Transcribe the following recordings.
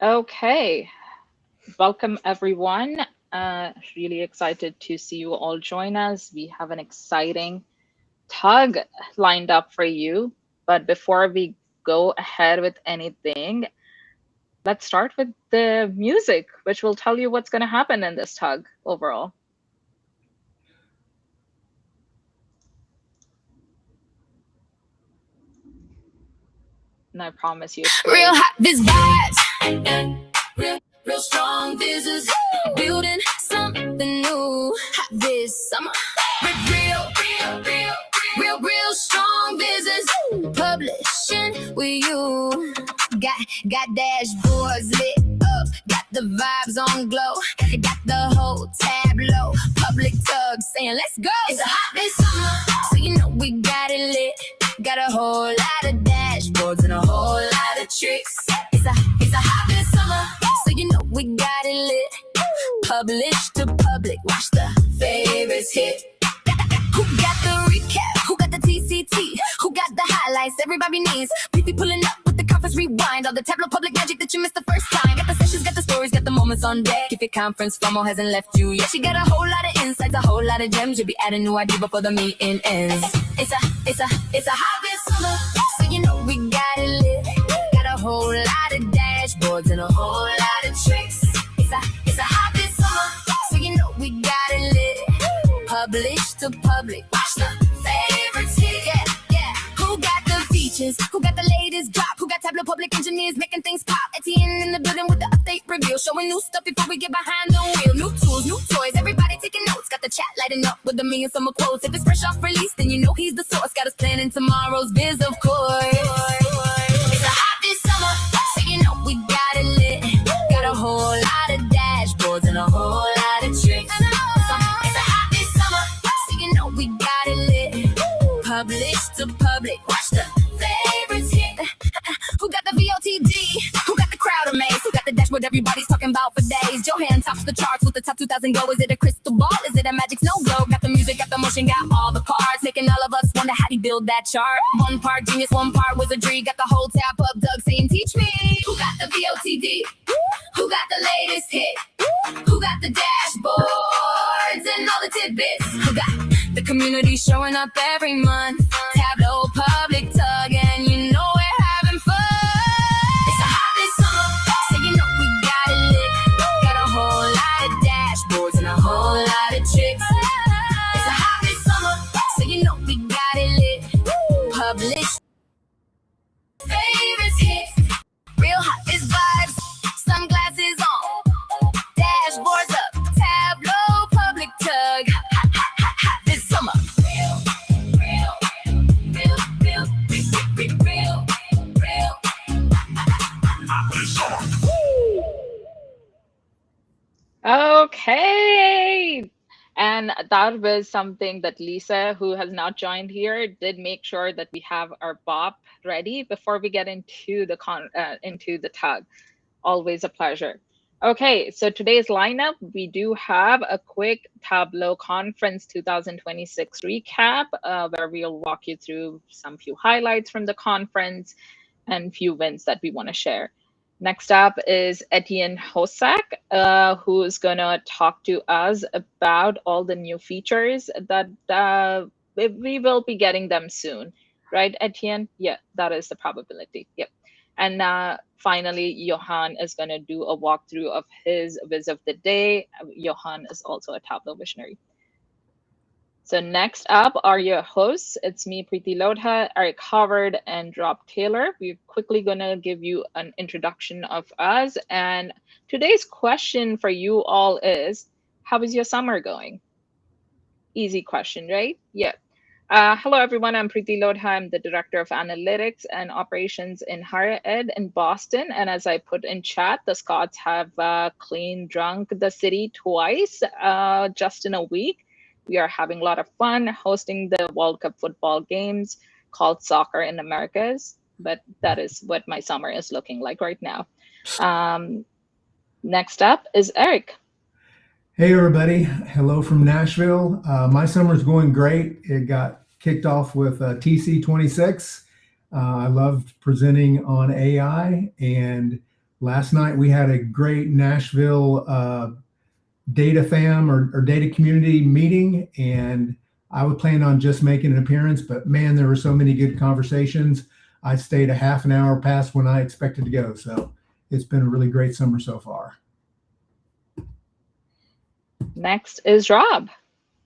Okay, welcome everyone. Really excited to see you all join us. We have an exciting tug lined up for you. But before we go ahead with anything, let's start with the music, which will tell you what's going to happen in this tug overall. And I promise you, it's real hot Viz vibes. Real strong Vizes. Building something new. Hot Viz Summer. Real strong Vizes. Publishing with you. Got dashboards lit up. Got the vibes on glow. Got the whole Tableau Public TUG saying let's go. It's a hot Viz Summer, so you know we got it lit. Got a whole lot of dashboards and a whole lot of tricks. It's a hot Viz Summer, so you know we got it lit. Publish to public, watch the favorites hit. Who got the recap? Who got the TCT? Who got the highlights everybody needs? Preethi pulling up with the conference rewind. All the Tableau Public Magic that you missed the first time. Got the sessions, got the stories, got the moments on deck. If your conference FOMO hasn't left you yet, she got a whole lot of insights, a whole lot of gems. You'll be adding new ideas before the meeting ends. It's a hot Viz Summer, so you know we got it lit. Got a whole lot of dashboards and a whole lot of tricks. It's a hot Viz Summer, so you know we got it lit. Publish to public, watch the favorites hit. Yeah. Who got the features? Who got the latest drop? Who got Tableau Public Engineers making things pop? Étienne in the building with the update reveal, showing new stuff before we get behind the wheel. New tools, new toys, everybody taking notes. Got the chat lighting up with the million summer quotes. If it's fresh off release, then you know he's the source. Got us planning tomorrow's biz, of course. It's a hot Viz Summer, so you know we got it lit. Got a whole lot of dashboards and a whole lot of tricks. We got it lit. Publish to public, watch the favorites hit. Who got the VOTD? Who got the crowd amazed? Who got the dashboard everybody's talking about for days? Johan tops the charts with the top 2,000 go. Is it a crystal ball? Is it a magic snow globe? Got the music, got the motion, got all the cards, making all of us wonder how he build that chart. One part genius, one part wizardry. Got the whole tab up, Doug saying teach me. Who got the VOTD? Who got the latest hit? Who got the dashboards and all the tidbits? Who got the community showing up every month? Tableau Public TUG, and you know we're having fun. It's a hot Viz Summer, so you know we got it lit. Got a whole lot of dashboards and a whole lot of tricks. It's a hot Viz Summer, so you know we got it lit. Publish favorites hit. Real hot Viz vibes, sunglasses on, dashboards up, Tableau Public TUG. Hot Viz Summer. Okay. And that was something that Lisa, who has not joined here, did make sure that we have our bop ready before we get into the tug. Always a pleasure. Okay, so today's lineup, we do have a quick Tableau Conference 2026 recap, where we'll walk you through some few highlights from the conference and few wins that we want to share. Next up is Étienne Hossack, who's going to talk to us about all the new features that we will be getting them soon. Right, Étienne? Yeah, that is the probability. Yep. And finally, Johan is going to do a walkthrough of his Viz of the day. Johan is also a Tableau Visionary. So next up are your hosts. It's me, Preethi Lodha, Eric Howard, and Rob Taylor. We're quickly going to give you an introduction of us. And today's question for you all is, how is your summer going? Easy question, right? Yeah. Hello, everyone. I'm Preethi Lodha. I'm the Director of Analytics and Operations in Higher Ed in Boston. And as I put in chat, the Scots have clean drunk the city twice just in a week. We are having a lot of fun hosting the World Cup football games called Soccer in Americas. But that is what my summer is looking like right now. Next up is Eric. Hey, everybody. Hello from Nashville. My summer's going great. It got kicked off with TC26. I loved presenting on AI, and Last night we had a great Nashville DataFam or data community meeting, and I would plan on just making an appearance, but man, there were so many good conversations. I stayed a half an hour past when I expected to go. So it's been a really great summer so far. Next is Rob.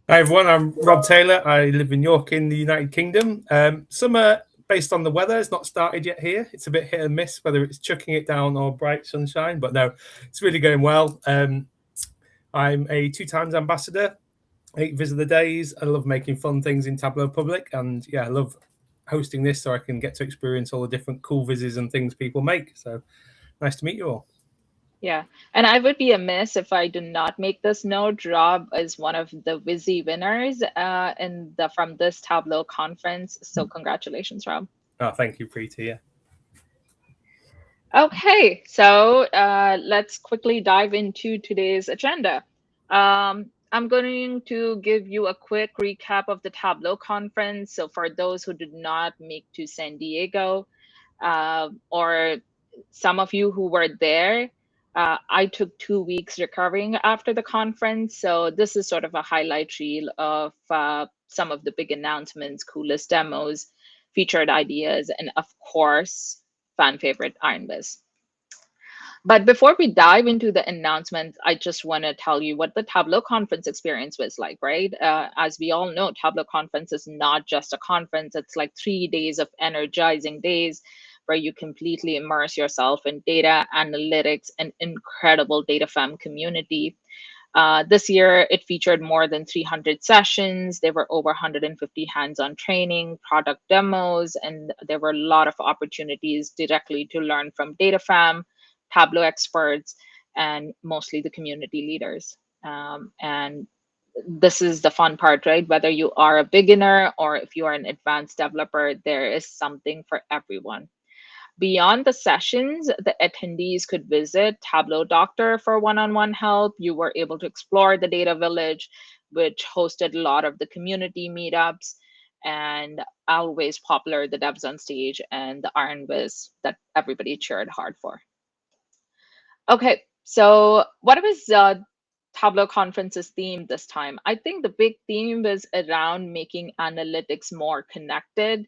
Hi everyone, I'm Rob Taylor. I live in York in the United Kingdom. Summer, based on the weather, has not started yet here. It's a bit hit and miss whether it's chucking it down or bright sunshine, but no, it's really going well. I'm a 2-times ambassador, 8 Viz of the days. I love making fun things in Tableau Public, and yeah, I love hosting this so I can get to experience all the different cool vizzes and things people make. So nice to meet you all. Yeah, and I would be amiss if I do not make this note. Rob is one of the Vizzy winners from this Tableau conference. So congratulations, Rob. Oh, thank you, Preethi. Yeah. Okay, so let's quickly dive into today's agenda. I'm going to give you a quick recap of the Tableau conference. So for those who did not make to San Diego, or some of you who were there, I took 2 weeks recovering after the conference. So this is sort of a highlight reel of some of the big announcements, coolest demos, featured ideas, and of course, fan favorite Iron Viz. But before we dive into the announcements, I just want to tell you what the Tableau conference experience was like, right? As we all know, Tableau conference is not just a conference. It's like 3 days of energizing days where you completely immerse yourself in data, analytics, and incredible DataFam community. This year, it featured more than 300 sessions. There were over 150 hands-on training, product demos, and there were a lot of opportunities directly to learn from DataFam, Tableau experts, and mostly the community leaders. And this is the fun part, right? Whether you are a beginner or if you are an advanced developer, there is something for everyone. Beyond the sessions, the attendees could visit Tableau Doctor for one-on-one help. You were able to explore the data village, which hosted a lot of the community meetups, and always popular, the devs on stage and the Iron Viz that everybody cheered hard for. Okay, so what was Tableau Conference's theme this time? I think the big theme was around making analytics more connected,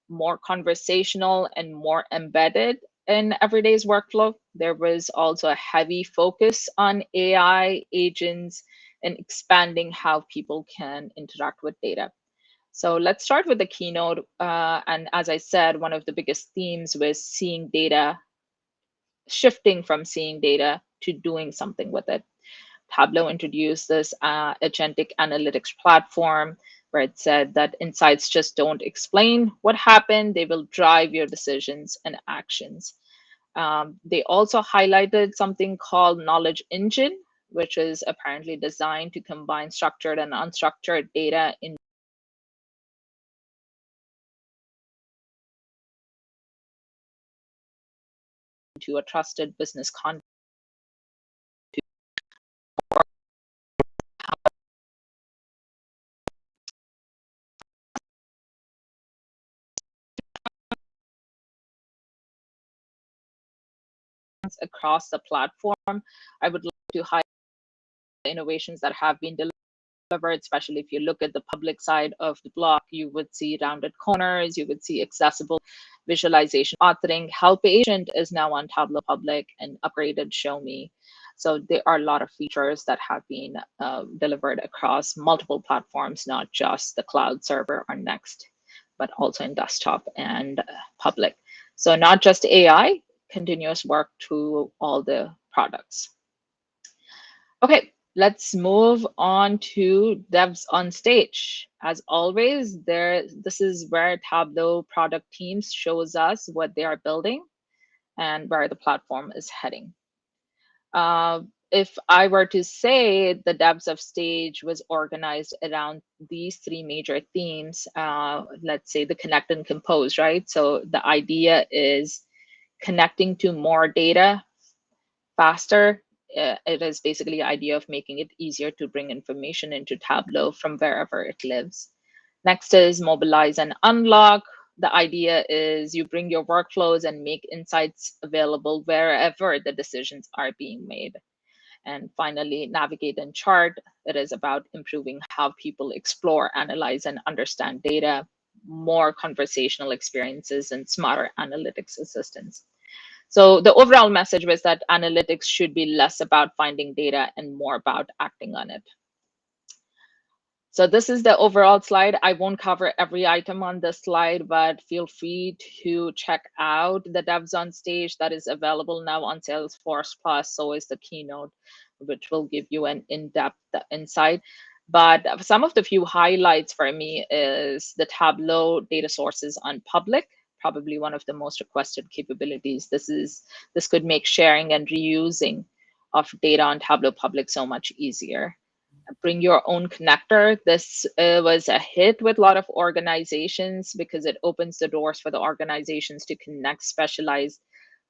more conversational, and more embedded in everyday's workflow. There was also a heavy focus on AI agents and expanding how people can interact with data. So let's start with the keynote. And as I said, one of the biggest themes was seeing data, shifting from seeing data to doing something with it. Tableau introduced this agentic analytics platform where it said that insights just don't explain what happened, they will drive your decisions and actions. They also highlighted something called Knowledge Engine, which is apparently designed to combine structured and unstructured data into a trusted business context. Across the platform, I would like to highlight the innovations that have been delivered, especially if you look at the public side of the block, you would see rounded corners, you would see accessible visualization, authoring. Help Agent is now on Tableau Public and upgraded Show Me. So there are a lot of features that have been delivered across multiple platforms, not just the cloud server or Next, but also in desktop and public. So not just AI, continuous work through all the products. Okay, let's move on to devs on stage. As always, this is where Tableau product teams shows us what they are building and where the platform is heading. If I were to say the devs of stage was organized around these 3 major themes, let's say the connect and compose, right? So the idea is connecting to more data faster. It is basically the idea of making it easier to bring information into Tableau from wherever it lives. Next is mobilize and unlock, the idea is you bring your workflows and make insights available wherever the decisions are being made. And finally, navigate and chart. It is about improving how people explore, analyze, and understand data, more conversational experiences, and smarter analytics assistance. So the overall message was that analytics should be less about finding data and more about acting on it. So this is the overall slide. I won't cover every item on this slide, but feel free to check out the Devs on Stage that is available now on Salesforce Plus. So is the Keynote, which will give you an in-depth insight. But some of the few highlights for me is the Tableau data sources on Public, probably one of the most requested capabilities. This could make sharing and reusing of data on Tableau Public so much easier. Bring your own connector. This was a hit with a lot of organizations because it opens the doors for the organizations to connect specialized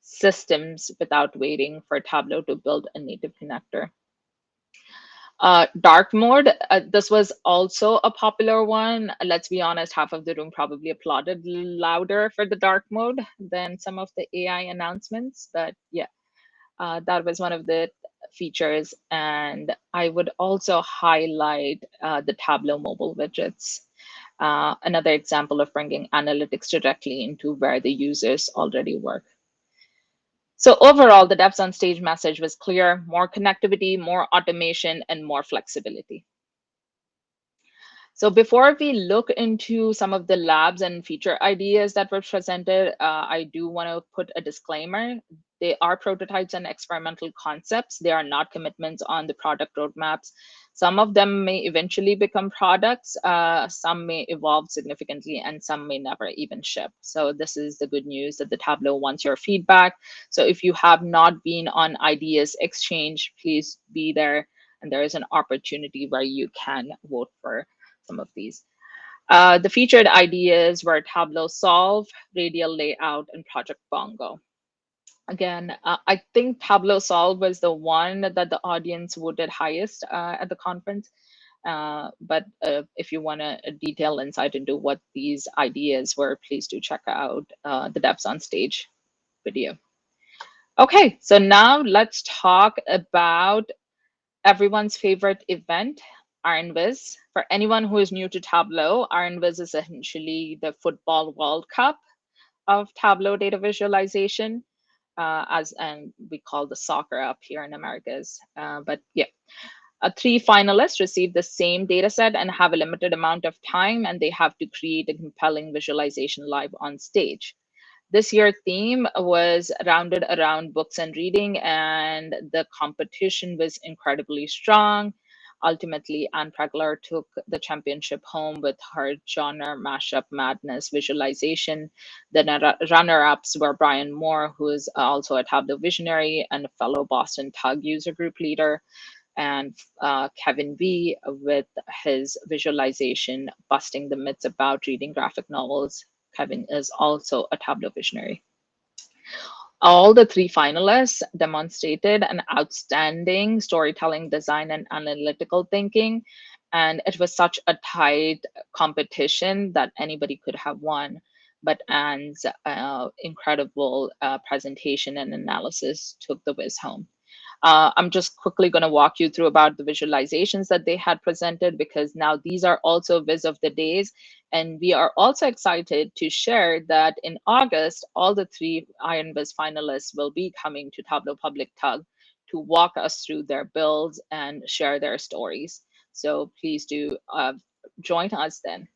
systems without waiting for Tableau to build a native connector. Dark mode, this was also a popular one. Let's be honest, half of the room probably applauded louder for the dark mode than some of the AI announcements, but yeah, that was one of the features. And I would also highlight the Tableau mobile widgets. Another example of bringing analytics directly into where the users already work. So overall, the Devs on Stage message was clear: more connectivity, more automation, and more flexibility. So before we look into some of the labs and feature ideas that were presented, I do want to put a disclaimer. They are prototypes and experimental concepts. They are not commitments on the product roadmaps. Some of them may eventually become products. Some may evolve significantly, and some may never even ship. So this is the good news, that the Tableau wants your feedback. So if you have not been on Ideas Exchange, please be there. And there is an opportunity where you can vote for some of these. The featured ideas were Tableau Solve, Radial Layout, and Project Bongo. Again, I think Tableau Solve was the one that the audience voted highest at the conference. But if you want a detailed insight into what these ideas were, please do check out the Devs on Stage video. Okay, so now let's talk about everyone's favorite event, Iron Viz. For anyone who is new to Tableau, Iron Viz is essentially the football World Cup of Tableau data visualization, and we call the soccer up here in Americas. But yeah, 3 finalists receive the same data set and have a limited amount of time, and they have to create a compelling visualization live on stage. This year's theme was rounded around books and reading, and the competition was incredibly strong. Ultimately, Anne Pregler took the championship home with her genre mashup madness visualization. The runner-ups were Brian Moore, who is also a Tableau Visionary and a fellow Boston TUG user group leader, and Kevin V with his visualization busting the myths about reading graphic novels. Kevin is also a Tableau Visionary. All the 3 finalists demonstrated an outstanding storytelling, design, and analytical thinking. And it was such a tight competition that anybody could have won. But Anne's incredible presentation and analysis took the whiz home. I'm just quickly going to walk you through about the visualizations that they had presented, because now these are also Viz of the Days. And we are also excited to share that in August, all the 3 Iron Viz finalists will be coming to Tableau Public TUG to walk us through their builds and share their stories. So please do join us then.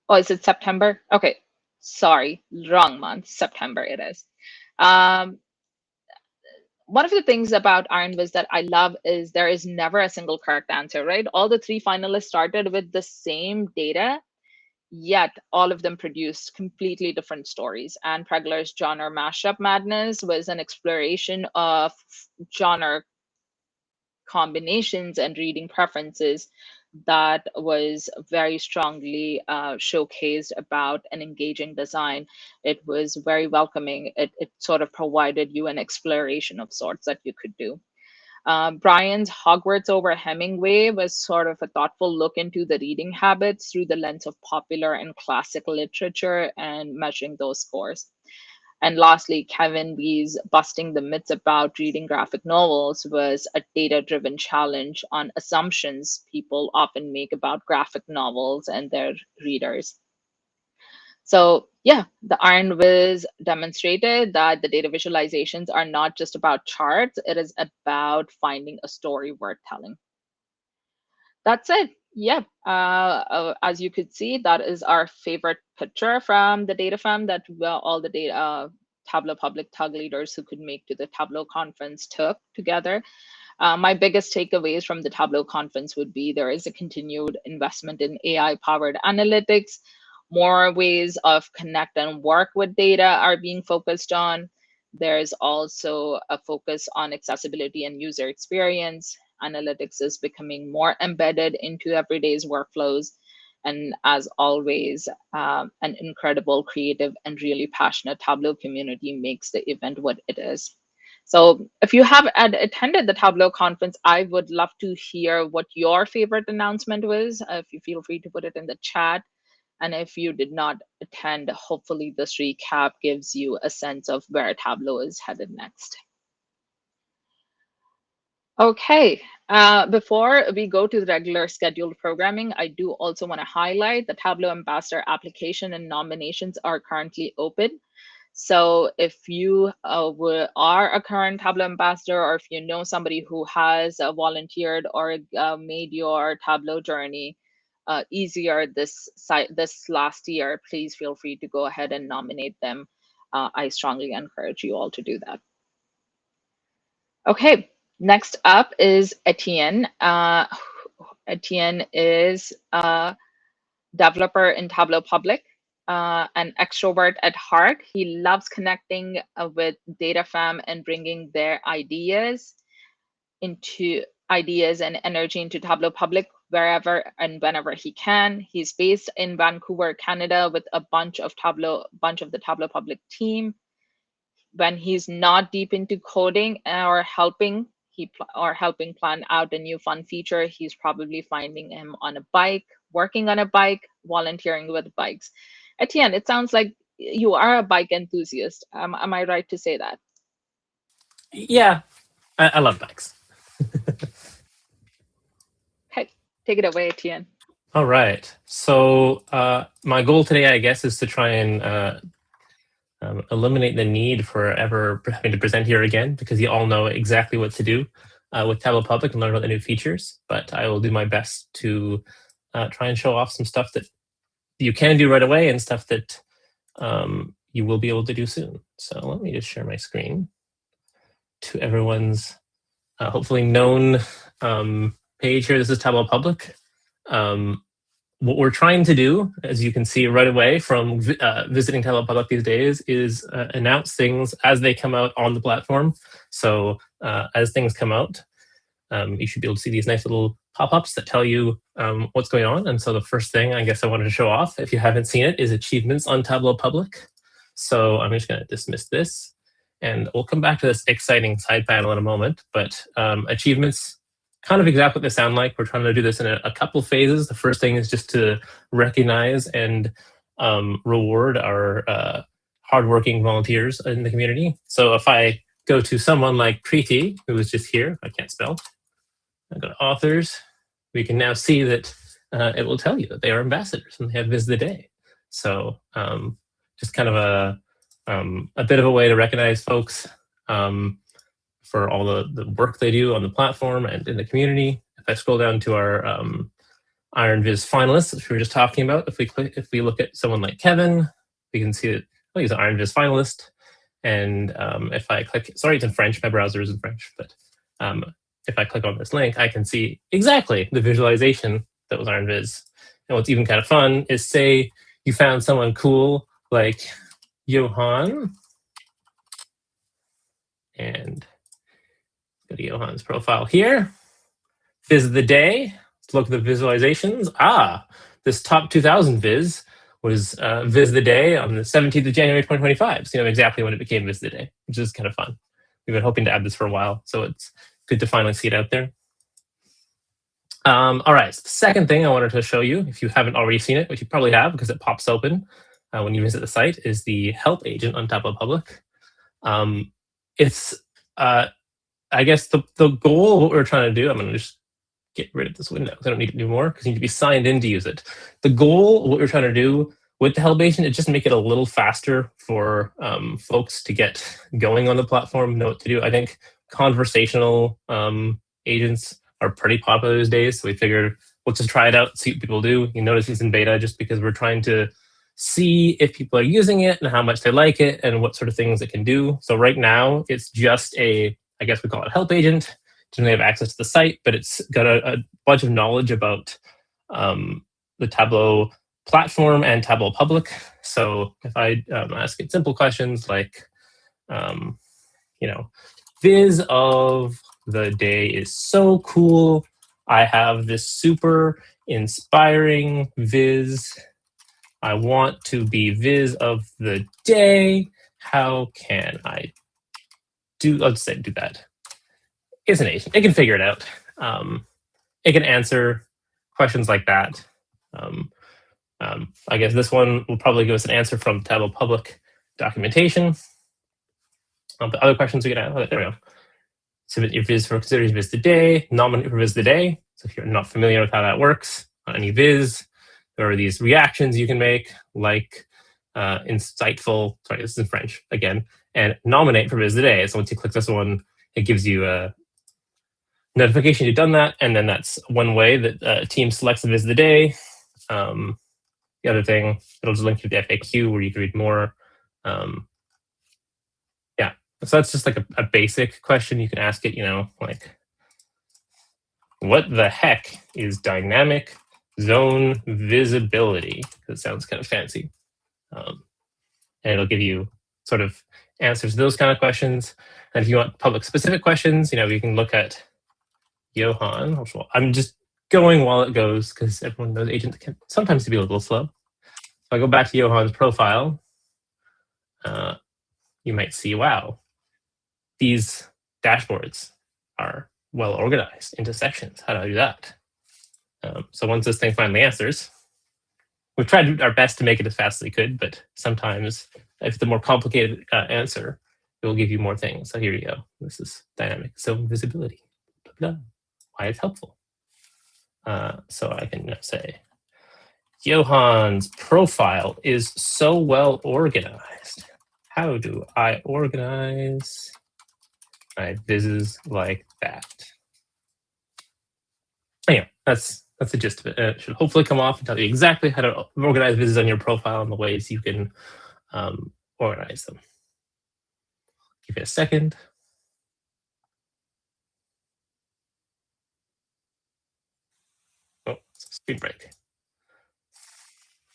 Oh, is it September? Okay, sorry, wrong month. September it is. One of the things about Iron Viz that I love is there is never a single correct answer, right? All the 3 finalists started with the same data, yet all of them produced completely different stories. Anne Pregler's genre mashup madness was an exploration of genre combinations and reading preferences that was very strongly showcased about an engaging design. It was very welcoming. It sort of provided you an exploration of sorts that you could do. Brian's Hogwarts over Hemingway was sort of a thoughtful look into the reading habits through the lens of popular and classic literature and measuring those scores. And lastly, Kevin B's Busting the Myths About Reading Graphic Novels was a data-driven challenge on assumptions people often make about graphic novels and their readers. So yeah, the Iron Viz demonstrated that the data visualizations are not just about charts, it is about finding a story worth telling. That's it. Yeah, as you could see, that is our favorite picture from the DataFam that all the data Tableau Public TUG leaders who could make to the Tableau Conference took together. My biggest takeaways from the Tableau Conference would be there is a continued investment in AI-powered analytics. More ways of connect and work with data are being focused on. There's also a focus on accessibility and user experience. Analytics is becoming more embedded into everyday's workflows. And as always, an incredible, creative, and really passionate Tableau community makes the event what it is. So if you have attended the Tableau conference, I would love to hear what your favorite announcement was. If you feel free to put it in the chat. And if you did not attend, hopefully this recap gives you a sense of where Tableau is headed next. Okay, before we go to the regular scheduled programming, I do also want to highlight the Tableau Ambassador application and nominations are currently open. So if you are a current Tableau Ambassador, or if you know somebody who has volunteered or made your Tableau journey easier this last year, please feel free to go ahead and nominate them. I strongly encourage you all to do that. Okay, next up is Étienne. Étienne is a developer in Tableau Public, an extrovert at heart. He loves connecting with DataFam and bringing their ideas and energy into Tableau Public wherever and whenever he can. He's based in Vancouver, Canada, with a bunch of the Tableau Public team. When he's not deep into coding or helping plan out a new fun feature, he's probably finding him on a bike, working on a bike, volunteering with bikes. Étienne, it sounds like you are a bike enthusiast. Am I right to say that? Yeah, I love bikes. Okay, take it away, Étienne. All right. So my goal today, I guess, is to try and eliminate the need for ever having to present here again, because you all know exactly what to do with Tableau Public and learn about the new features. But I will do my best to try and show off some stuff that you can do right away and stuff that you will be able to do soon. So let me just share my screen to everyone's hopefully known page here. This is Tableau Public. What we're trying to do, as you can see right away from visiting Tableau Public these days, is announce things as they come out on the platform. So as things come out, you should be able to see these nice little pop-ups that tell you what's going on. And so the first thing I guess I wanted to show off, if you haven't seen it, is achievements on Tableau Public. So I'm just going to dismiss this, and we'll come back to this exciting side panel in a moment. But achievements, kind of exactly what they sound like. We're trying to do this in a couple phases. The first thing is just to recognize and reward our hardworking volunteers in the community. So if I go to someone like Preethi, who was just here, I can't spell, I go to authors, we can now see that it will tell you that they are ambassadors and they have Viz the Day. So just kind of a bit of a way to recognize folks for all the work they do on the platform and in the community. If I scroll down to our Iron Viz finalists, which we were just talking about, if we look at someone like Kevin, we can see that he's an Iron Viz finalist. And if I click, sorry, it's in French, my browser is in French, but if I click on this link, I can see exactly the visualization that was Iron Viz. And what's even kind of fun is, say you found someone cool like Johan, and go to Johan's profile here. Viz of the day. Let's look at the visualizations. This top 2000 Viz was Viz of the day on the 17th of January 2025. So you know exactly when it became Viz of the day, which is kind of fun. We've been hoping to add this for a while, so it's good to finally see it out there. All right, so the second thing I wanted to show you, if you haven't already seen it, which you probably have because it pops open when you visit the site, is the help agent on Tableau Public. It's, I guess, the goal of what we're trying to do, I'm going to just get rid of this window because I don't need to do more because you need to be signed in to use it. The goal of what we're trying to do with the help agent is just make it a little faster for folks to get going on the platform, know what to do. I think conversational agents are pretty popular these days, so we figured we'll just try it out, see what people do. You notice it's in beta just because we're trying to see if people are using it and how much they like it and what sort of things it can do. So right now, it's just a, I guess we call it a help agent. It doesn't have access to the site, but it's got a bunch of knowledge about the Tableau platform and Tableau Public. So if I ask it simple questions like, you know, Viz of the day is so cool. I have this super inspiring Viz. I want to be Viz of the day. How can I do? I'll just say do that. It's an agent. It can figure it out. It can answer questions like that. I guess this one will probably give us an answer from Tableau Public documentation. But other questions we can ask. There we go. Submit your Viz for consider your Viz today. Nominate for Viz today. So if you're not familiar with how that works on any Viz, there are these reactions you can make, like insightful. Sorry, this is in French again. And nominate for Viz today. So once you click this one, it gives you a notification you've done that, and then that's one way that a team selects the Viz of the day. The other thing, it'll just link you to the FAQ where you can read more. Yeah, so that's just like a basic question. You can ask it, you know, like, what the heck is dynamic zone visibility? Because it sounds kind of fancy. And it'll give you sort of answers to those kind of questions. And if you want public specific questions, you know, you can look at Johan. I'm just going while it goes because everyone knows agents can sometimes be a little slow. If I go back to Johan's profile, you might see, wow, these dashboards are well organized into sections. How do I do that? So once this thing finally answers, we've tried our best to make it as fast as we could, but sometimes if the more complicated answer, it will give you more things. So here you go. This is dynamic zone visibility. Blah, blah, blah. Why it's helpful. So I can say, Johan's profile is so well organized. How do I organize my Vizes like that? Anyway, that's the gist of it. It should hopefully come off and tell you exactly how to organize Vizes on your profile and the ways you can organize them. Give it a second. Oh, it's a screen break.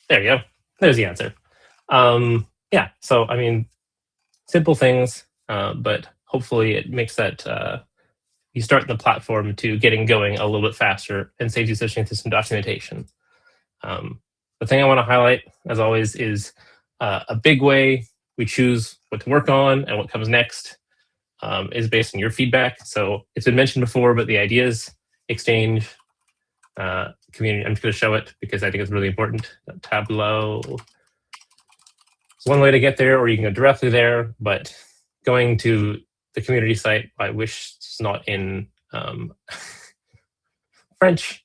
There you go. There's the answer. Yeah, so I mean, simple things, but hopefully it makes that you start the platform to getting going a little bit faster and saves you switching to some documentation. The thing I want to highlight, as always, is a big way we choose what to work on and what comes next is based on your feedback. So it's been mentioned before, but the ideas exchange community, I'm just going to show it because I think it's really important. Tableau is one way to get there, or you can go directly there, but going to the community site, I wish it's not in French.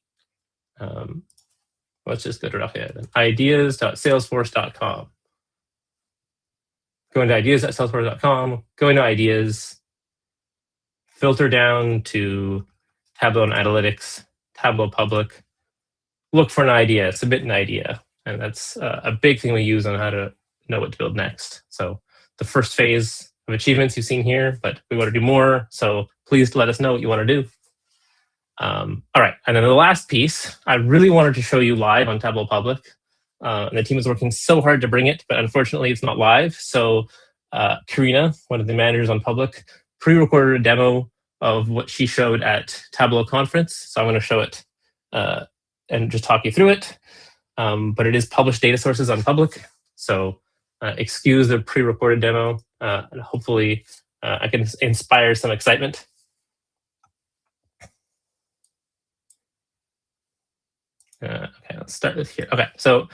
Let's just go directly at it. Ideas.salesforce.com. Going to ideas.salesforce.com, going to ideas, filter down to Tableau and Analytics, Tableau Public, look for an idea, submit an idea. And that's a big thing we use on how to know what to build next. So the first phase of achievements you've seen here, but we want to do more. So please let us know what you want to do. All right, and then the last piece, I really wanted to show you live on Tableau Public. And the team is working so hard to bring it, but unfortunately it's not live. So Karina, one of the managers on Public, pre-recorded a demo of what she showed at Tableau Conference. So I'm going to show it and just talk you through it. But it is published data sources on Public. So excuse the pre-recorded demo, and hopefully I can inspire some excitement. Okay, let's start this here. Okay, so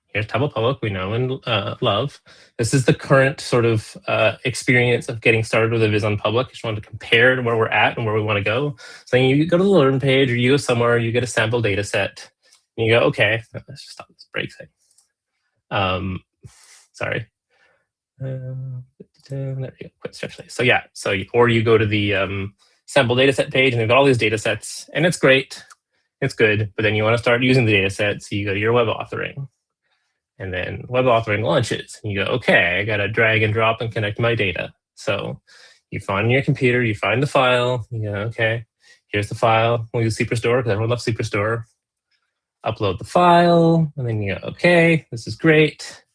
here's Tableau Public, we know and love. This is the current sort of experience of getting started with a Viz on Public. I just wanted to compare to where we're at and where we want to go. So you go to the learn page, or you go somewhere, you get a sample data set, and you go, okay, let's just stop this break thing. Sorry. There we go, quit stretch. So yeah, or you go to the sample data set page, and they've got all these data sets, and it's great. It's good, but then you want to start using the data set, so you go to your web authoring. And then web authoring launches. And you go, okay, I got to drag and drop and connect my data. So you find on your computer, you find the file. You go, okay, here's the file. We'll use Superstore because everyone loves Superstore. Upload the file. And then you go, okay, this is great.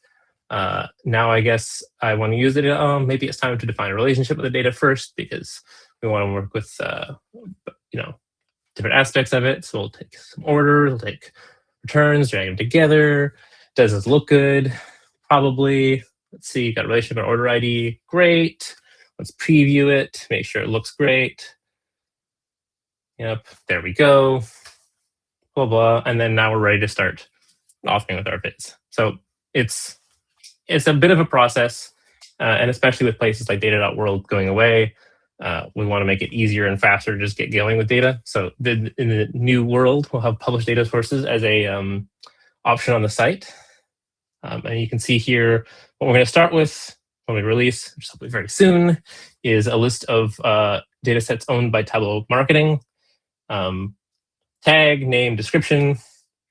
Now I guess I want to use it. Maybe it's time to define a relationship with the data first, because we want to work with, different aspects of it. So we'll take some orders, we'll take returns, drag them together. Does this look good? Probably. Let's see, got a relationship and order ID. Great. Let's preview it, make sure it looks great. Yep, there we go. Blah, blah. And then now we're ready to start authoring with our Viz. So it's a bit of a process, and especially with places like data.world going away, we want to make it easier and faster to just get going with data. So in the new world, we'll have published data sources as a option on the site. And you can see here, what we're going to start with when we release, which will be very soon, is a list of data sets owned by Tableau Marketing. Tag, name, description,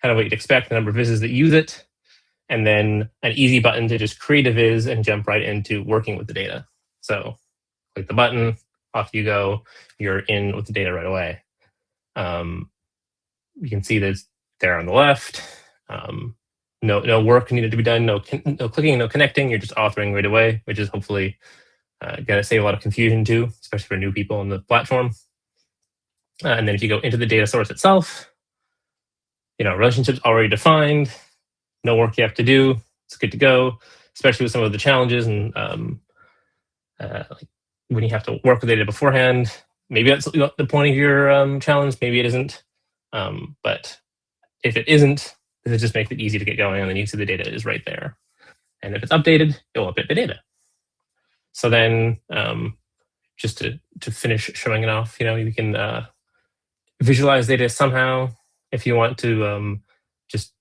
kind of what you'd expect, the number of Vizes that use it, and then an easy button to just create a Viz and jump right into working with the data. So click the button, off you go, you're in with the data right away. You can see that there on the left. No work needed to be done, no clicking, no connecting, you're just authoring right away, which is hopefully going to save a lot of confusion too, especially for new people on the platform. And then if you go into the data source itself, relationships already defined, no work you have to do, it's good to go, especially with some of the challenges and like when you have to work with data beforehand. Maybe that's the point of your challenge, maybe it isn't. But if it isn't, it just makes it easy to get going, and then you see the data is right there. And if it's updated, it'll update the data. So then, just to finish showing it off, you can visualize data somehow. If you want to just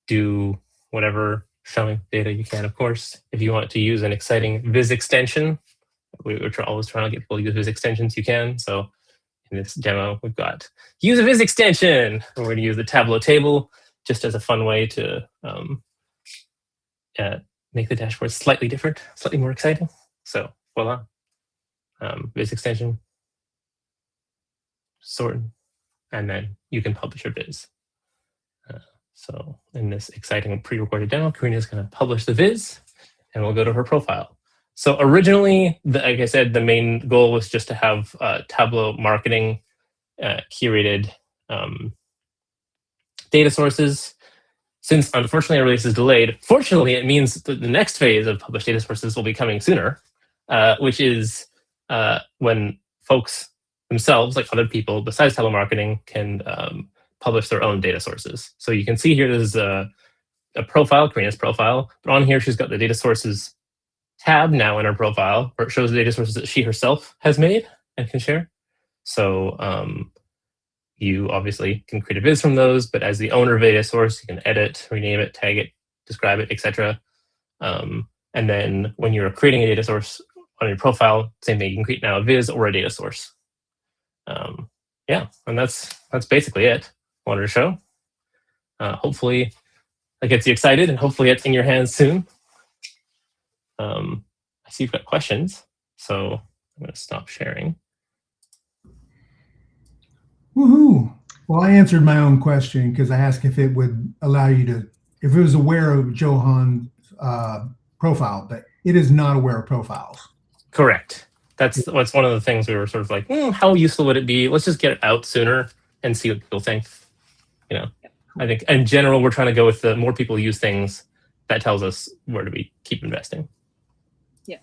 do whatever showing data, you can, of course. If you want to use an exciting Viz extension, we're always trying to get people to use Viz extensions, you can. So in this demo, we've got use a Viz extension. And we're going to use the Tableau table just as a fun way to make the dashboard slightly different, slightly more exciting. So voila, Viz extension, sort, and then you can publish your Viz. So in this exciting pre-recorded demo, Karina is going to publish the Viz, and we'll go to her profile. So originally, like I said, the main goal was just to have Tableau Marketing curated data sources. Since unfortunately our release is delayed, fortunately it means that the next phase of published data sources will be coming sooner, which is when folks themselves, like other people besides Tableau Marketing, can publish their own data sources. So you can see here there's a profile, Karina's profile, but on here she's got the data sources tab now in her profile, where it shows the data sources that she herself has made and can share. So you obviously can create a Viz from those, but as the owner of a data source, you can edit, rename it, tag it, describe it, etc. And then when you're creating a data source on your profile, same thing, you can create now a Viz or a data source. Yeah, and that's basically it. Wanted to show. Hopefully that gets you excited, and hopefully it's in your hands soon. I see you've got questions, so I'm going to stop sharing. Woohoo! Well, I answered my own question because I asked if it would allow you to, if it was aware of Johan's profile, but it is not aware of profiles. Correct. That's what's one of the things we were sort of like, how useful would it be? Let's just get it out sooner and see what people think. I think in general, we're trying to go with the more people use things, that tells us where do we keep investing. Yeah.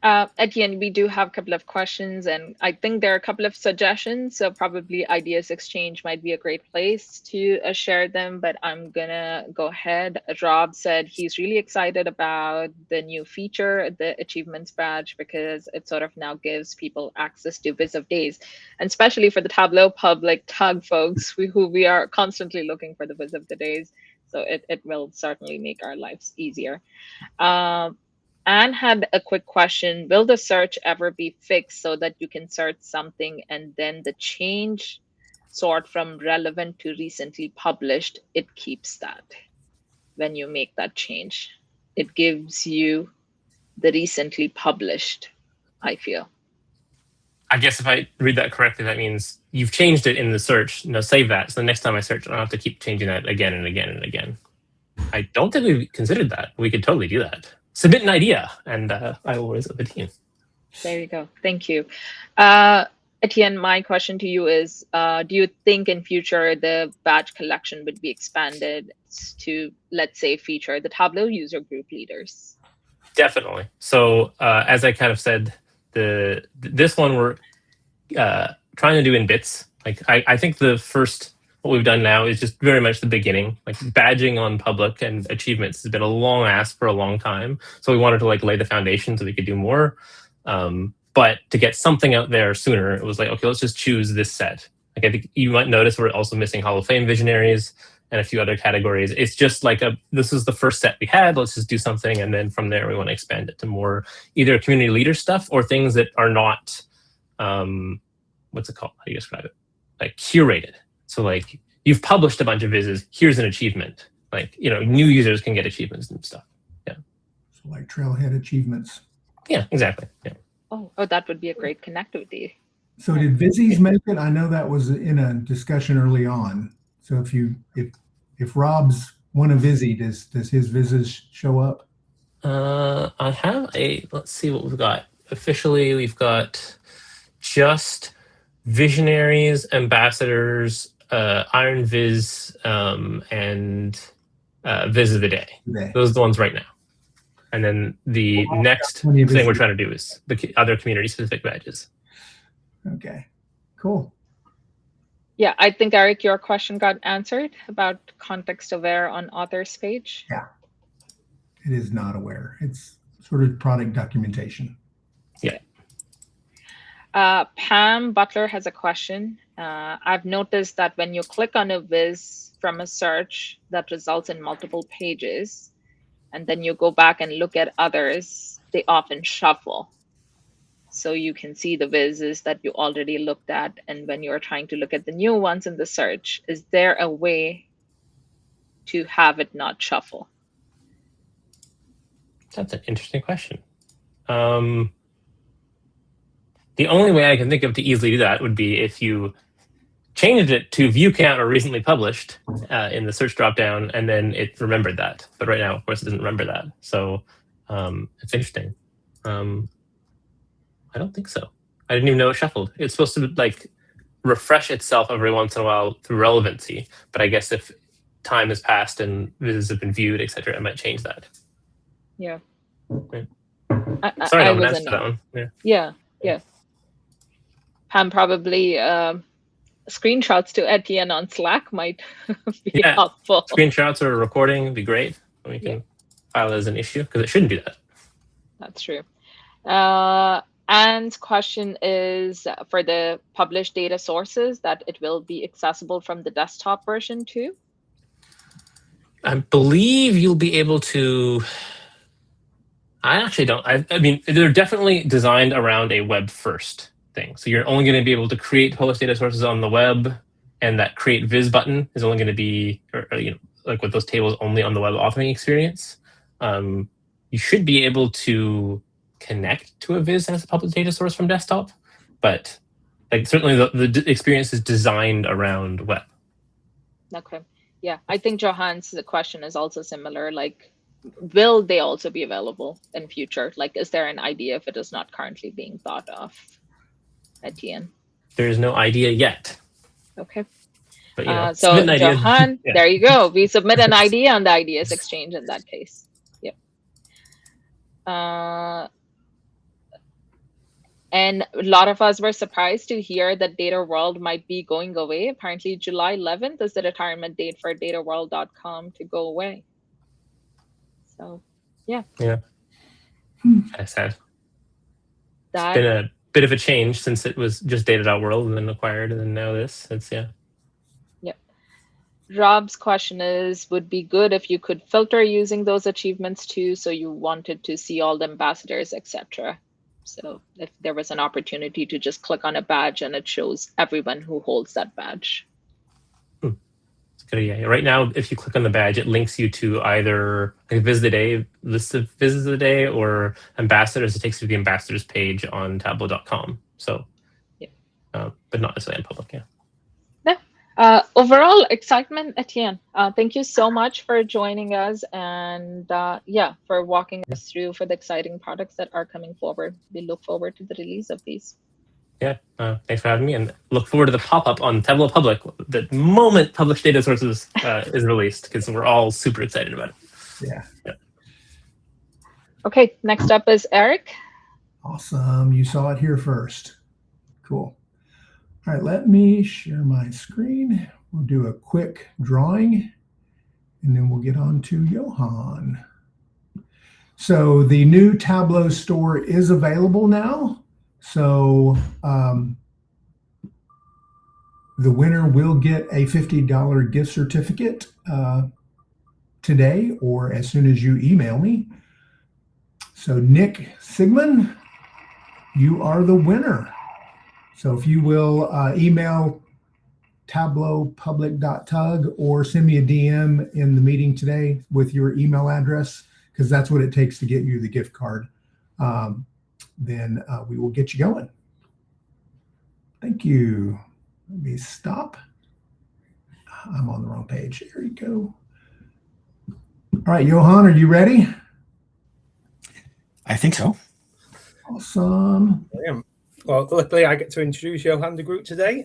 Etienne, we do have a couple of questions, and I think there are a couple of suggestions. So probably Ideas Exchange might be a great place to share them, but I'm gonna go ahead. Rob said he's really excited about the new feature, the Achievements Badge, because it sort of now gives people access to Viz of Days, and especially for the Tableau Public TUG folks who we are constantly looking for the Viz of the Days. So it will certainly make our lives easier. Anne had a quick question. Will the search ever be fixed so that you can search something and then the change sort from relevant to recently published? It keeps that when you make that change. It gives you the recently published, I feel. I guess if I read that correctly, that means you've changed it in the search. No, save that. So the next time I search, I don't have to keep changing that again and again and again. I don't think we've considered that. We could totally do that. Submit an idea, and I will raise it with the team. There you go. Thank you. Etienne, my question to you is, do you think in future the badge collection would be expanded to, let's say, feature the Tableau user group leaders? Definitely. So as I kind of said, this one we're trying to do in bits. Like I think the first, what we've done now is just very much the beginning. Like badging on public and achievements has been a long ask for a long time. So we wanted to like lay the foundation so we could do more. But to get something out there sooner, it was like, okay, let's just choose this set. Like I think you might notice we're also missing Hall of Fame visionaries and a few other categories. It's just like this is the first set we had. Let's just do something. And then from there, we want to expand it to more either community leader stuff or things that are not, what's it called? How do you describe it? Like curated. So like you've published a bunch of Vizes, here's an achievement. Like, you know, new users can get achievements and stuff. Yeah. So like Trailhead achievements. Yeah, exactly. Yeah. Oh, that would be a great connectivity. So did Vizzies make it? I know that was in a discussion early on. So if Rob's one of Vizzy, does his Vizes show up? I have let's see what we've got. Officially, we've got just visionaries, ambassadors, Iron Viz, and Viz of the Day. Okay. Those are the ones right now. And then the next thing we're trying to do is the other community-specific badges. Okay, cool. Yeah, I think, Eric, your question got answered about context-aware on author's page. Yeah, it is not aware. It's sort of product documentation. Yeah. Pam Butler has a question. I've noticed that when you click on a Viz from a search that results in multiple pages, and then you go back and look at others, they often shuffle. So you can see the Vizes that you already looked at. And when you're trying to look at the new ones in the search, is there a way to have it not shuffle? That's an interesting question. The only way I can think of to easily do that would be if you changed it to view count or recently published in the search dropdown, and then it remembered that. But right now, of course, it doesn't remember that. So it's interesting. I don't think so. I didn't even know it shuffled. It's supposed to like refresh itself every once in a while through relevancy. But I guess if time has passed and visits have been viewed, etc., it might change that. Yeah. Sorry, I haven't answered that one. Yeah. Pam, probably screenshots to Etienne on Slack might be helpful. Screenshots or recording would be great. We can file it as an issue because it shouldn't do that. That's true. Anne's question is for the published data sources that it will be accessible from the desktop version too? I believe you'll be able to. I actually don't. I mean, they're definitely designed around a web first thing. So you're only going to be able to create published data sources on the web, and that create Viz button is only going to be, like with those tables only on the web authoring experience. You should be able to connect to a Viz as a public data source from desktop, but like certainly the experience is designed around web. Okay. Yeah, I think Johan's question is also similar. Like, will they also be available in future? Like, is there an idea if it is not currently being thought of? Etienne? There is no idea yet. Okay. But, so Johan, there you go. We submit an idea on the Ideas Exchange in that case. Yep. And a lot of us were surprised to hear that Data World might be going away. Apparently, July 11th is the retirement date for dataworld.com to go away. So, yeah. Yeah. That's sad. That, It's been a bit of a change since it was just Data.world and then acquired, and then now this. It's, yeah. Yep. Rob's question is, would be good if you could filter using those achievements too, so you wanted to see all the ambassadors, etc. So if there was an opportunity to just click on a badge and it shows everyone who holds that badge. It's good. Yeah. Right now, if you click on the badge, it links you to either a visit the day, list of visits of the day, or ambassadors. It takes you to the ambassadors page on tableau.com. So, yeah. But not necessarily in public. Yeah. Overall excitement, Étienne. Thank you so much for joining us and yeah, for walking us through for the exciting products that are coming forward. We look forward to the release of these. Yeah, thanks for having me, and look forward to the pop-up on Tableau Public the moment published data sources is released, because we're all super excited about it. Yeah. Okay, next up is Eric. Awesome. You saw it here first. Cool. All right, let me share my screen. We'll do a quick drawing, and then we'll get on to Johan. So the new Tableau store is available now. So the winner will get a $50 gift certificate today, or as soon as you email me. So Nick Sigmund, you are the winner. So if you will email tableaupublic.tug or send me a DM in the meeting today with your email address, because that's what it takes to get you the gift card, then we will get you going. Thank you. Let me stop. I'm on the wrong page. There you go. All right, Johan, are you ready? I think so. Awesome. I am. Well, luckily I get to introduce Johan de Groot today.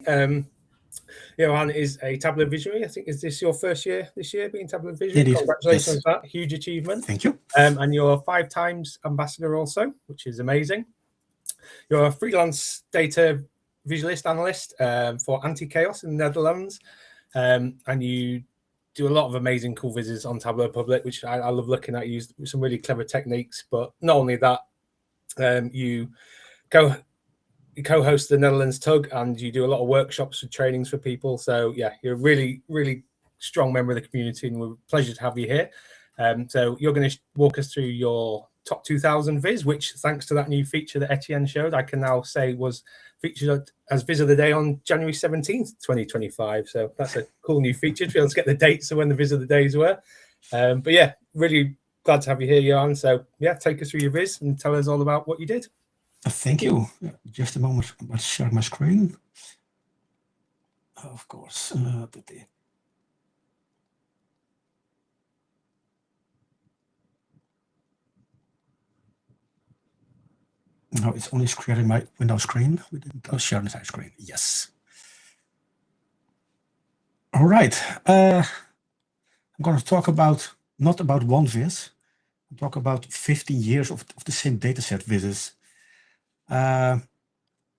Johan is a Tableau Visionary. I think, is this your first year this year being Tableau Visionary? Congratulations on that. Huge achievement. Thank you. And you're 5 times ambassador also, which is amazing. You're a freelance data visualist analyst for Anti-Chaos in the Netherlands. And you do a lot of amazing cool vizzes on Tableau Public, which I love looking at. You use some really clever techniques, but not only that, you co-host the Netherlands TUG, and you do a lot of workshops and trainings for people. So yeah, you're a really, really strong member of the community, and we're a pleasure to have you here. So you're going to walk us through your top 2000 viz, which thanks to that new feature that Étienne showed, I can now say was featured as Viz of the Day on January 17th, 2025. So that's a cool new feature to be able to get the dates of when the Viz of the Days were. But yeah, really glad to have you here, Johan. So yeah, take us through your viz and tell us all about what you did. Thank you. Just a moment. Let's share my screen. Of course. No, it's only sharing my window screen. We didn't share the entire screen. Yes. All right. I'm going to talk about, not about one viz. I'll talk about 15 years of the same dataset vizes.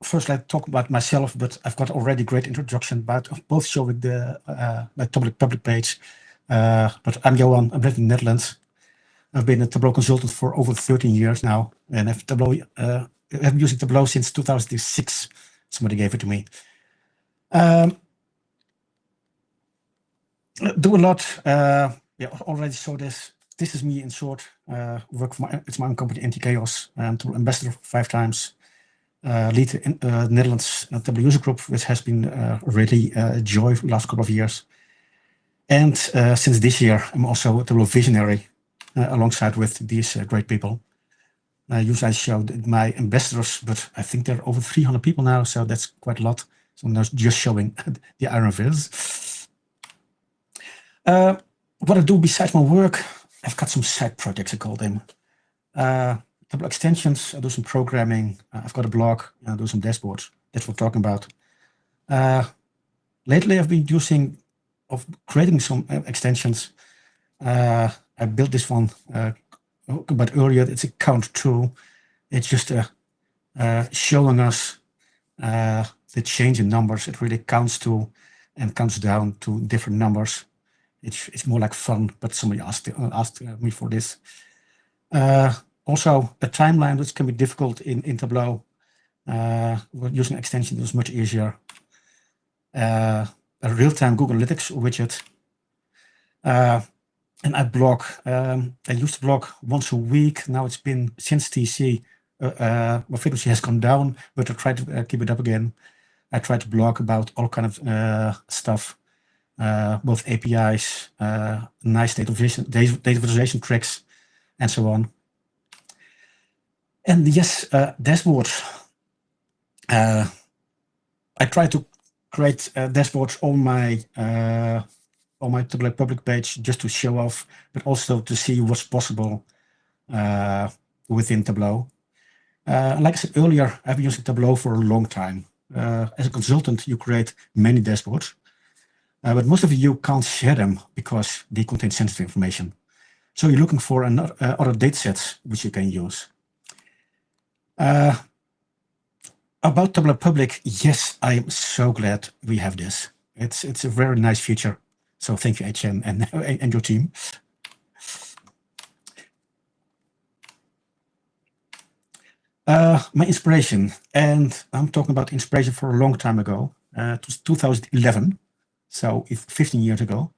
First, let's talk about myself, but I've got already great introduction about both showing the my public page. But I'm Johan. I'm living in the Netherlands. I've been a Tableau consultant for over 13 years now, and I've been using Tableau since 2006. Somebody gave it to me. Do a lot. Yeah, already saw this. This is me in short. Work for it's my own company, Anti-Chaos. I'm Tableau Ambassador 5 times. Lead in Netherlands Tableau user group, which has been really a joy for the last couple of years. And since this year, I'm also a Tableau Visionary alongside with these great people. Usually I showed my ambassadors, but I think there are over 300 people now, so that's quite a lot. So I'm just showing the Iron Viz. What I do besides my work, I've got some side projects, I call them. Tableau extensions, I do some programming. I've got a blog, I do some dashboards. That's what I'm talking about. Lately, I've been creating some extensions. I built this one but earlier. It's a count tool. It's just a showing us the change in numbers. It really counts to and counts down to different numbers. It's more like fun, but somebody asked me for this. Also, a timeline, which can be difficult in Tableau. Using extension is much easier. A real-time Google Analytics widget. And I blog. I used to blog once a week. Now it's been since TC. My frequency has gone down, but I try to keep it up again. I try to blog about all kind of stuff, both APIs, nice data visualization tricks, and so on. And yes, dashboards. I try to create dashboards on my Tableau Public page just to show off, but also to see what's possible within Tableau. Like I said earlier, I've been using Tableau for a long time. As a consultant, you create many dashboards, but most of you can't share them because they contain sensitive information. So you're looking for other data sets which you can use. About Tableau Public, yes, I am so glad we have this. It's a very nice feature. So thank you, Étienne, and your team. My inspiration, and I'm talking about inspiration for a long time ago. It was 2011, so 15 years ago.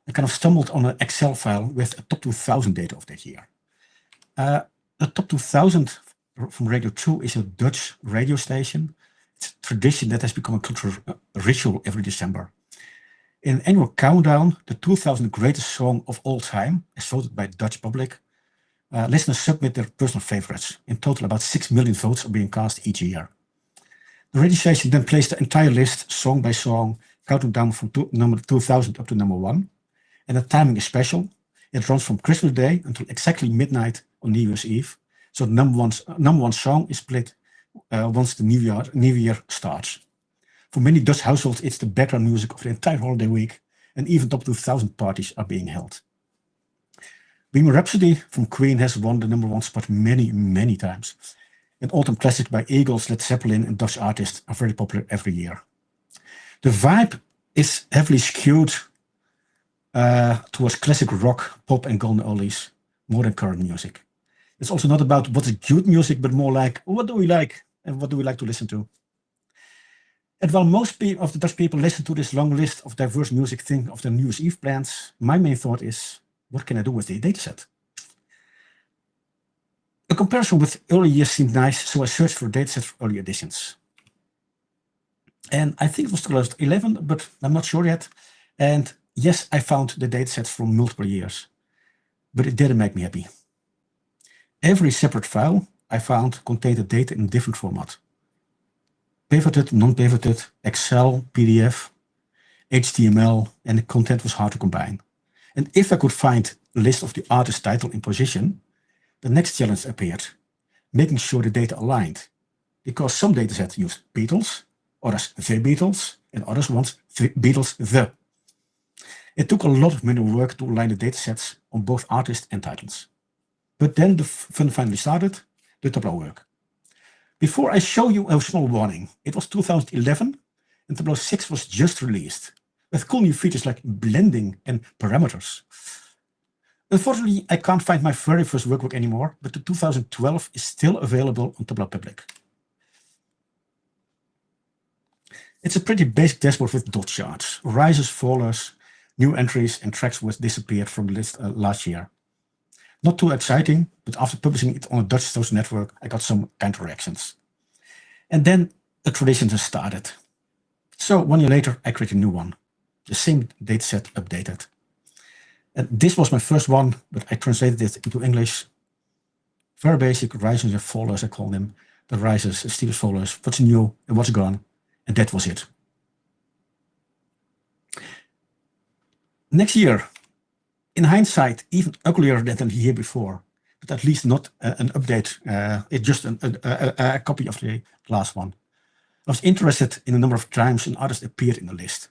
I kind of stumbled on an Excel file with a top 2000 data of that year. The top 2000 from Radio 2 is a Dutch radio station. It's a tradition that has become a cultural ritual every December. In an annual countdown, the 2000 greatest song of all time, as voted by the Dutch public, listeners submit their personal favorites. In total, about 6 million votes are being cast each year. The radio station then plays the entire list, song by song, counting down from number 2000 up to number 1. And the timing is special. It runs from Christmas Day until exactly midnight on New Year's Eve. So the number one song is split once the New Year starts. For many Dutch households, it's the background music of the entire holiday week, and even top 2000 parties are being held. Bohemian Rhapsody from Queen has won the number 1 spot many, many times. And autumn classics by Eagles, Led Zeppelin, and Dutch artists are very popular every year. The vibe is heavily skewed towards classic rock, pop, and golden oldies, more than current music. It's also not about what is good music, but more like, what do we like, and what do we like to listen to? And while most of the Dutch people listen to this long list of diverse music thing of their New Year's Eve plans, my main thought is, what can I do with the dataset? A comparison with early years seemed nice, so I searched for a dataset for early editions. And I think it was 2011, but I'm not sure yet. And yes, I found the datasets from multiple years, but it didn't make me happy. Every separate file I found contained the data in a different format. Pivoted, non-pivoted, Excel, PDF, HTML, and the content was hard to combine. And if I could find a list of the artist title in position, the next challenge appeared, making sure the data aligned. Because some datasets used Beatles, others the Beatles, and others want Beatles the. It took a lot of manual work to align the datasets on both artists and titles. But then the fun finally started, the Tableau work. Before I show you a small warning, it was 2011 and Tableau 6 was just released with cool new features like blending and parameters. Unfortunately, I can't find my very first workbook anymore, but the 2012 is still available on Tableau Public. It's a pretty basic dashboard with dot charts, rises, fallers, new entries, and tracks which disappeared from the list last year. Not too exciting, but after publishing it on a Dutch social network, I got some counter reactions. And then a tradition just started. So 1 year later, I created a new one. The same dataset updated. And this was my first one, but I translated it into English. Very basic, rises and fallers, I call them. The rises, steepest fallers, what's new and what's gone. And that was it. Next year, in hindsight, even uglier than the year before, but at least not an update. It's just a copy of the last one. I was interested in the number of times an artist appeared in the list.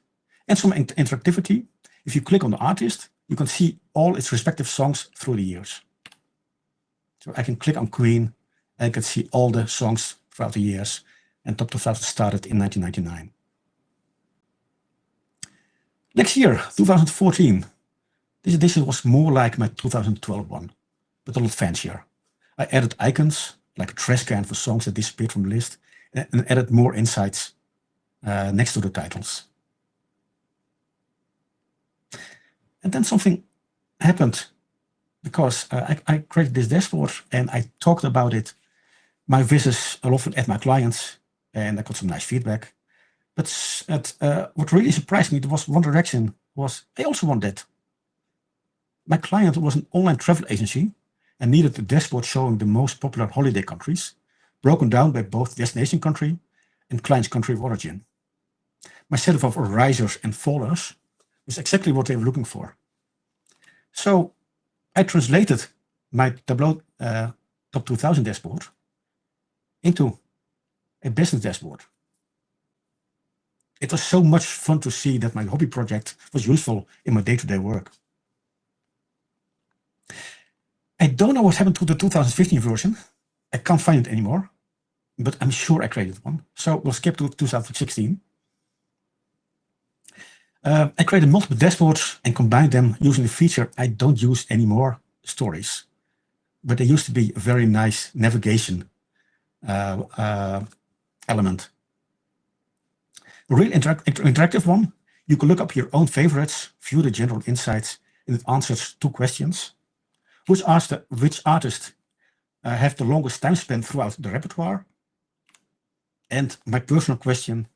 And some interactivity. If you click on the artist, you can see all its respective songs through the years. So I can click on Queen, and I can see all the songs throughout the years, and Top 2000 started in 1999. Next year, 2014, this edition was more like my 2012 one, but a lot fancier. I added icons, like a trash can for songs that disappeared from the list, and added more insights next to the titles. And then something happened, because I created this dashboard and I talked about it, my visits a lot at my clients, and I got some nice feedback. But what really surprised me, there was one direction, was I also want that. My client was an online travel agency and needed a dashboard showing the most popular holiday countries, broken down by both destination country and client's country of origin. My setup of risers and fallers was exactly what they were looking for. So I translated my Tableau Top 2000 dashboard into a business dashboard. It was so much fun to see that my hobby project was useful in my day-to-day work. I don't know what happened to the 2015 version. I can't find it anymore, but I'm sure I created one. So we'll skip to 2016. I created multiple dashboards and combined them using the feature I don't use anymore, stories. But they used to be a very nice navigation element. A real interactive one. You can look up your own favorites, view the general insights, and it answers 2 questions. Which artists have the longest time spent throughout the repertoire? And my personal question,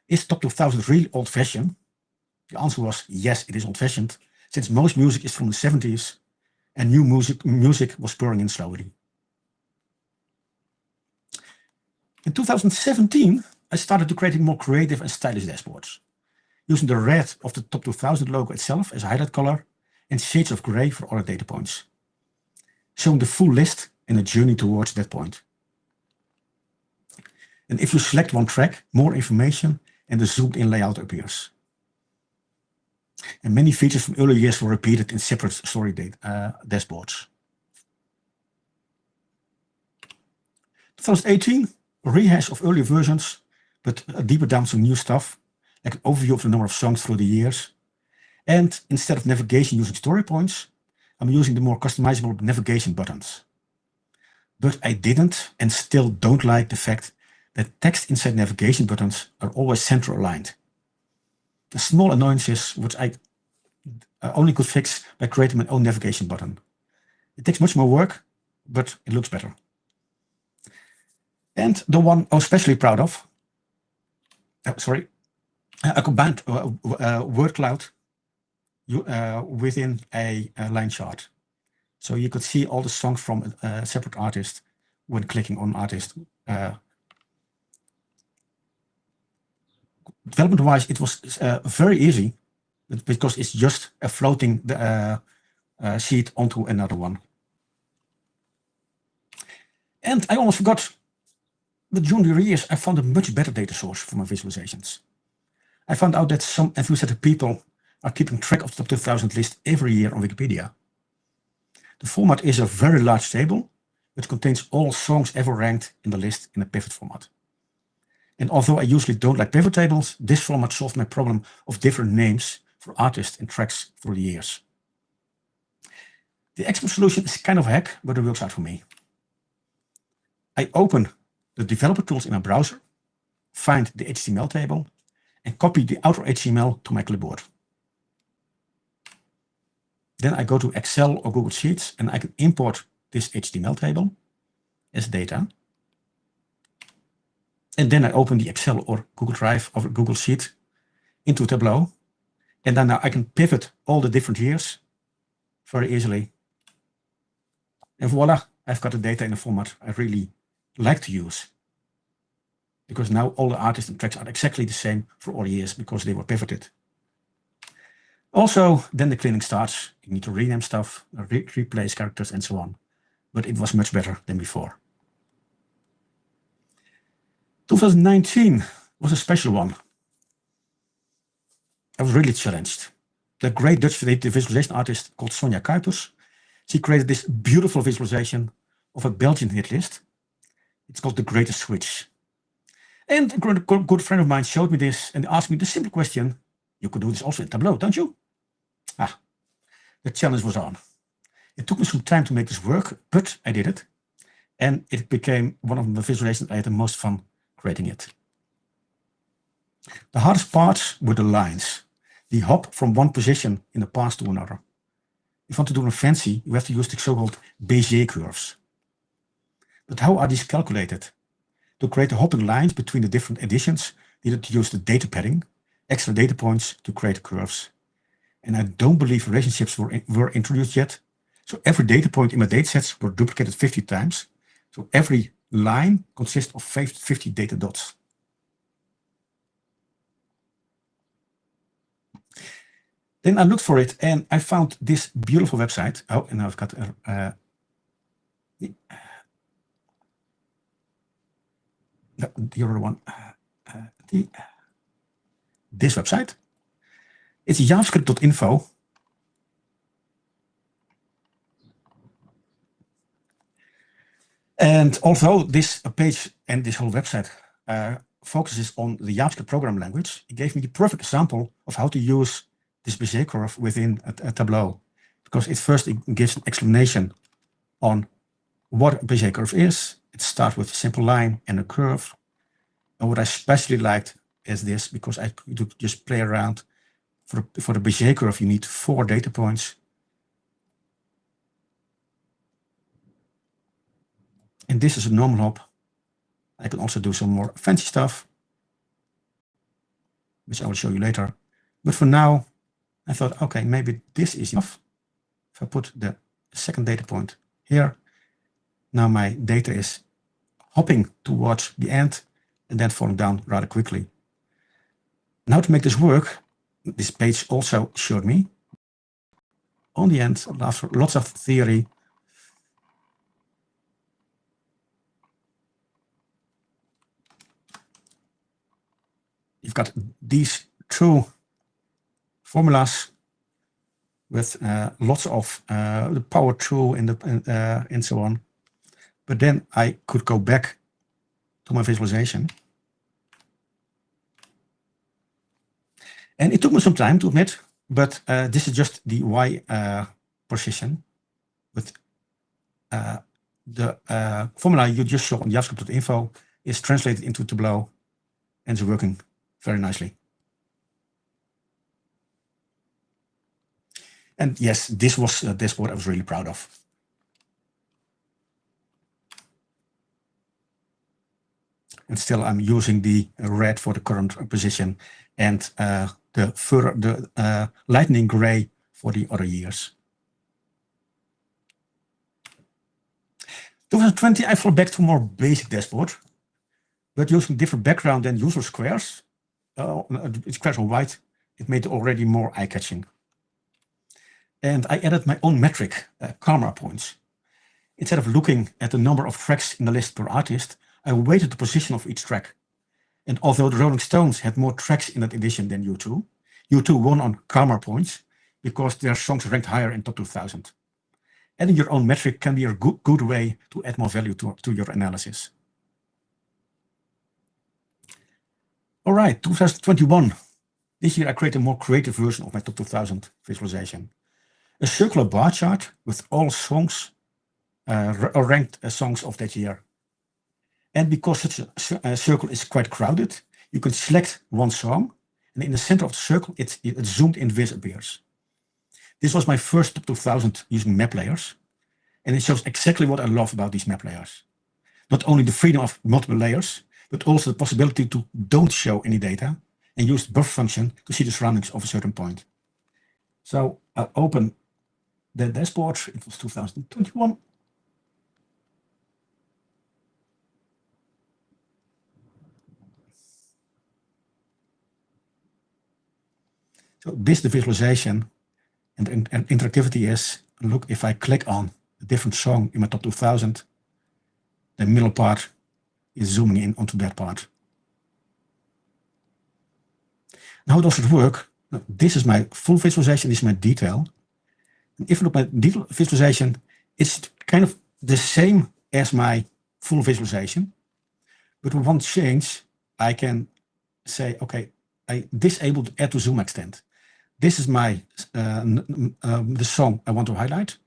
is Top 2000 really old-fashioned? The answer was yes, it is old-fashioned, since most music is from the 70s and new music was pouring in slowly. In 2017, I started to create more creative and stylish dashboards, using the red of the Top 2000 logo itself as a highlight color and shades of gray for other data points, showing the full list and a journey towards that point. And if you select one track, more information and the zoomed-in layout appears. And many features from earlier years were repeated in separate story dashboards. 2018, a rehash of earlier versions, but deeper down some new stuff, like an overview of the number of songs through the years. And instead of navigation using story points, I'm using the more customizable navigation buttons. But I didn't and still don't like the fact that text inside navigation buttons are always center aligned. The small annoyances which I only could fix by creating my own navigation button. It takes much more work, but it looks better. And the one I'm especially proud of, I combined word cloud within a line chart. So you could see all the songs from a separate artist when clicking on artist. Development-wise, it was very easy because it's just a floating sheet onto another one. And I almost forgot, but during the years, I found a much better data source for my visualizations. I found out that some enthusiastic people are keeping track of the Top 2000 list every year on Wikipedia. The format is a very large table, which contains all songs ever ranked in the list in a pivot format. And although I usually don't like pivot tables, this format solved my problem of different names for artists and tracks through the years. The expert solution is kind of a hack, but it works out for me. I open the developer tools in my browser, find the HTML table, and copy the outer HTML to my clipboard. Then I go to Excel or Google Sheets, and I can import this HTML table as data. And then I open the Excel or Google Drive or Google Sheet into Tableau. And then now I can pivot all the different years very easily. And voila, I've got the data in a format I really like to use. Because now all the artists and tracks are exactly the same for all years because they were pivoted. Also, then the cleaning starts. You need to rename stuff, replace characters and so on. But it was much better than before. 2019 was a special one. I was really challenged. The great Dutch visualization artist called Sonja Kuipers, she created this beautiful visualization of a Belgian hit list. It's called the greatest switch. And a good friend of mine showed me this and asked me the simple question, you could do this also in Tableau, don't you? The challenge was on. It took me some time to make this work, but I did it. And it became one of the visualizations I had the most fun creating it. The hardest parts were the lines, the hop from one position in the past to another. If you want to do it fancy, you have to use the so-called Bézier curves. But how are these calculated? To create the hopping lines between the different editions, you needed to use the data padding, extra data points to create curves. And I don't believe relationships were introduced yet. So every data point in my datasets were duplicated 50 times. So every line consists of 50 data dots. Then I looked for it and I found this beautiful website. Oh, and now I've got the other one. This website. It's javascript.info. And although this page and this whole website focuses on the JavaScript program language, it gave me the perfect example of how to use this Bézier curve within a Tableau. Because it gives an explanation on what a Bézier curve is. It starts with a simple line and a curve. And what I especially liked is this, because I could just play around. For the Bézier curve, you need 4 data points. And this is a normal hop. I can also do some more fancy stuff, which I will show you later. But for now, I thought, okay, maybe this is enough. If I put the second data point here, now my data is hopping towards the end and then falling down rather quickly. Now to make this work, this page also showed me on the end, after lots of theory, you've got these 2 formulas with lots of the power tool and so on. But then I could go back to my visualization. And it took me some time to admit, but this is just the Y position with the formula you just saw on javascript.info is translated into Tableau and is working very nicely. And yes, this was a dashboard I was really proud of. And still I'm using the red for the current position and the lightning gray for the other years. 2020, I fell back to more basic dashboard, but using different background than usual squares. Squares are white. It made it already more eye-catching. And I added my own metric, karma points. Instead of looking at the number of tracks in the list per artist, I weighted the position of each track. And although the Rolling Stones had more tracks in that edition than U2, U2 won on karma points because their songs ranked higher in top 2000. Adding your own metric can be a good way to add more value to your analysis. All right, 2021. This year I created a more creative version of my top 2000 visualization. A circular bar chart with all songs, ranked songs of that year. And because such a circle is quite crowded, you can select one song, and in the center of the circle, it zoomed in Viz appears. This was my first top 2000 using map layers, and it shows exactly what I love about these map layers. Not only the freedom of multiple layers, but also the possibility to don't show any data and use the buffer function to see the surroundings of a certain point. So I'll open the dashboard. It was 2021. So this is the visualization, and interactivity is, look, if I click on a different song in my top 2000, the middle part is zooming in onto that part. Now, how does it work? Now, this is my full visualization, this is my detail. And if you look at my detail visualization, it's kind of the same as my full visualization, But with one change, I can say, okay, I disabled add to zoom extent. This is my the song I want to highlight.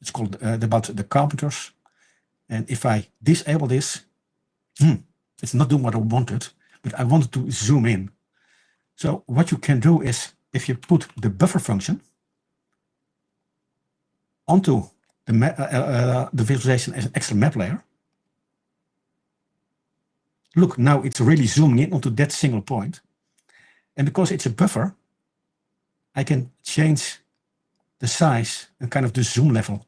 It's called about the carpenters. And if I disable this, it's not doing what I wanted, but I wanted to zoom in. So what you can do is, if you put the buffer function onto the visualization as an extra map layer, look, now it's really zooming in onto that single point. And because it's a buffer, I can change the size and kind of the zoom level.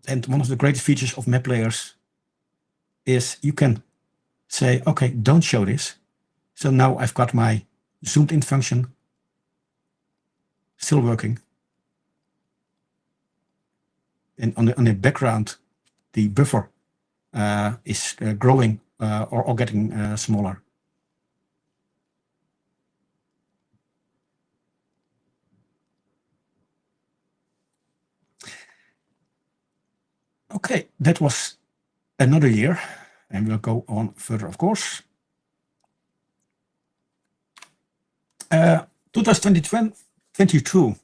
And one of the greatest features of map layers is you can say, okay, don't show this. So now I've got my zoomed in function still working. And on the background, the buffer is growing or getting smaller. Okay, that was another year, and we'll go on further, of course. 2022,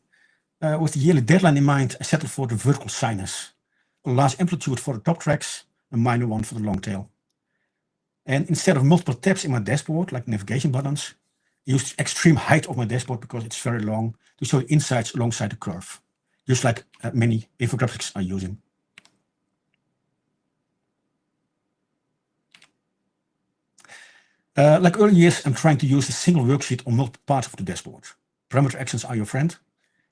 with the yearly deadline in mind, I settled for the vertical sinus, a large amplitude for the top tracks, a minor one for the long tail. And instead of multiple tabs in my dashboard, like navigation buttons, I used the extreme height of my dashboard because it's very long to show the insights alongside the curve, just like many infographics are using. Like earlier years, I'm trying to use a single worksheet on multiple parts of the dashboard. Parameter actions are your friend.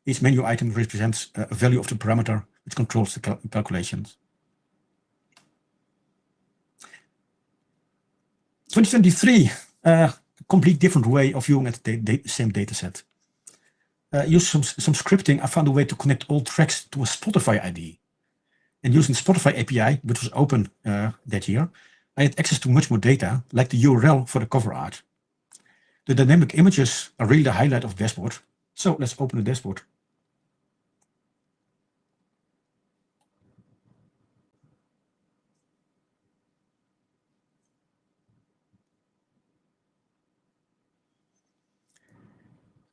Each menu item represents a value of the parameter which controls the calculations. 2023, a complete different way of viewing the same data set. Use some scripting, I found a way to connect all tracks to a Spotify ID. And using the Spotify API, which was open that year, I had access to much more data, like the URL for the cover art. The dynamic images are really the highlight of the dashboard. So let's open the dashboard.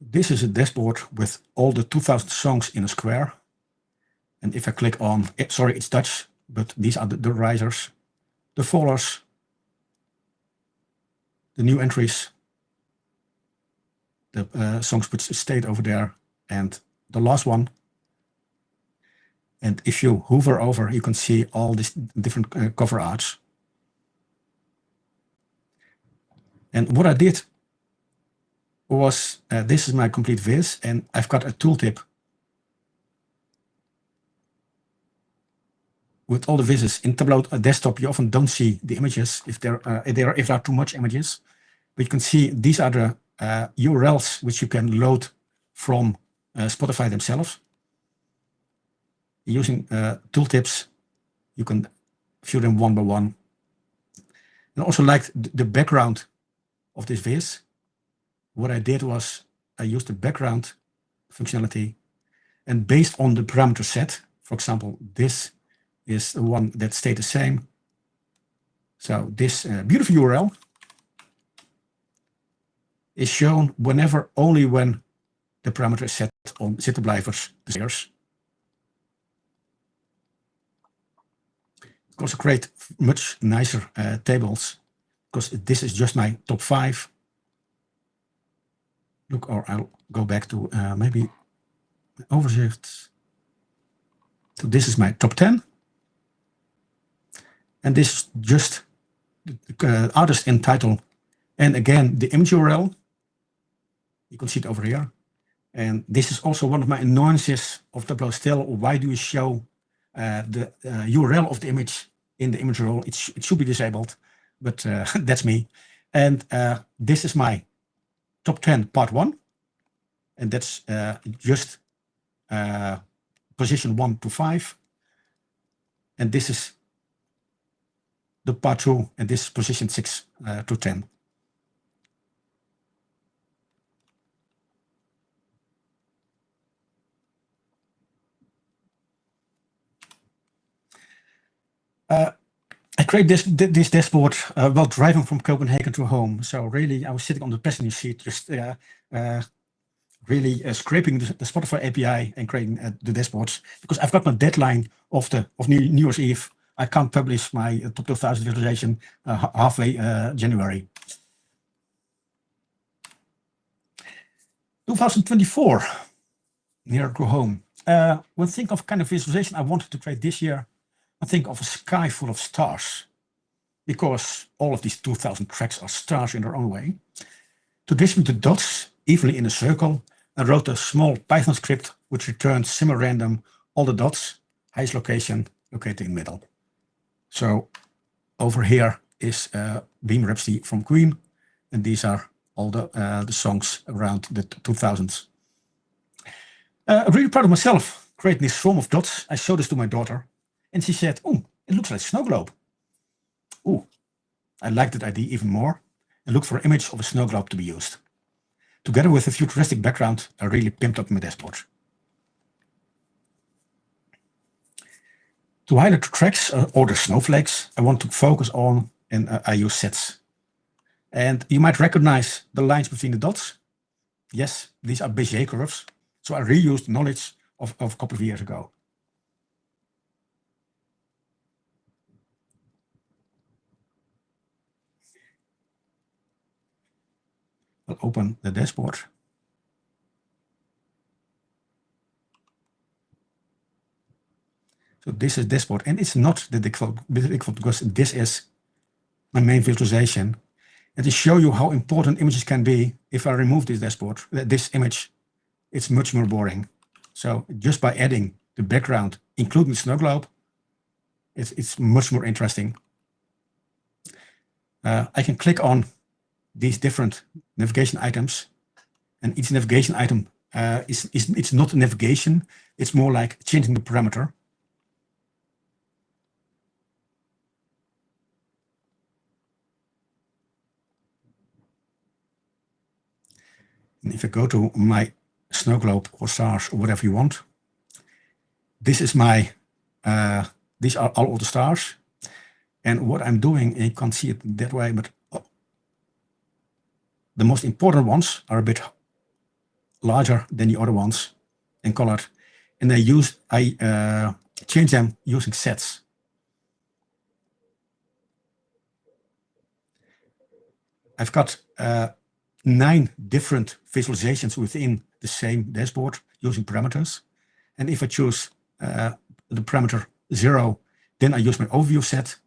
This is a dashboard with all the 2000 songs in a square. And if I click on, sorry, it's Dutch, but these are the risers, the fallers, the new entries, the songs which stayed over there, and the last one. And if you hover over, you can see all these different cover arts. And what I did was, this is my complete viz, and I've got a tooltip with all the vizes. In Tableau desktop, you often don't see the images if there are too much images, but you can see these are the URLs which you can load from Spotify themselves. Using tooltips, you can view them one by one. And I also liked the background of this viz. What I did was I used the background functionality, and based on the parameter set, for example, this is the one that stayed the same. So this beautiful URL is shown whenever, only when the parameter is set on zitterblijvers, the stairs. Of course, I create much nicer tables, because this is just my top 5. Look, or I'll go back to maybe overshift. So this is my top 10. And this is just the artist and title. And again, the image URL. You can see it over here. And this is also one of my annoyances of Tableau still. Why do you show the URL of the image in the image URL? It should be disabled, but that's me. And this is my top 10 part 1. And that's just position 1 to 5. And this is the part 2, and this is position 6 to 10. create this dashboard while driving from Copenhagen to home. So really, I was sitting on the passenger seat, just really scraping the Spotify API and creating the dashboards, because I've got my deadline of New Year's Eve. I can't publish my top 2000 visualization halfway January. 2024, near to home. When think of kind of visualization I wanted to create this year, I think of a sky full of stars, because all of these 2000 tracks are stars in their own way. To distribute the dots evenly in a circle, I wrote a small Python script which returns semi-random all the dots, highest location located in the middle. So over here is Beam Rhapsody from Queen, and these are all the songs around the 2000s. I'm really proud of myself creating this swarm of dots. I showed this to my daughter, and she said, "Oh, it looks like a snow globe." Oh, I liked that idea even more and looked for an image of a snow globe to be used. Together with a futuristic background, I really pimped up my dashboard. To highlight the tracks or the snowflakes, I want to focus on, and I use sets. And you might recognize the lines between the dots. Yes, these are Bezier curves. So I reused knowledge of a couple of years ago. I'll open the dashboard. So this is dashboard, and it's not the default because this is my main visualization. And to show you how important images can be, if I remove this dashboard, this image, it's much more boring. So just by adding the background, including the snow globe, it's much more interesting. I can click on these different navigation items, and each navigation item it's not navigation, it's more like changing the parameter. And if I go to my snow globe or stars or whatever you want, this is my, these are all of the stars. And what I'm doing, you can't see it that way, but the most important ones are a bit larger than the other ones and colored. And I change them using sets. I've got 9 different visualizations within the same dashboard using parameters. And if I choose the parameter 0, then I use my overview set.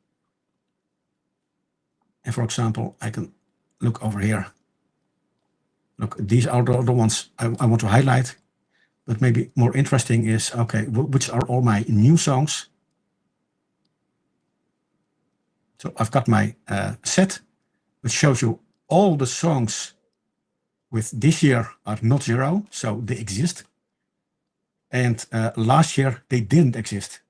And for example, I can look over here. Look, these are the ones I want to highlight. But maybe more interesting is, okay, which are all my new songs? So I've got my set, which shows you all the songs with this year are not 0, so they exist. And last year, they didn't exist.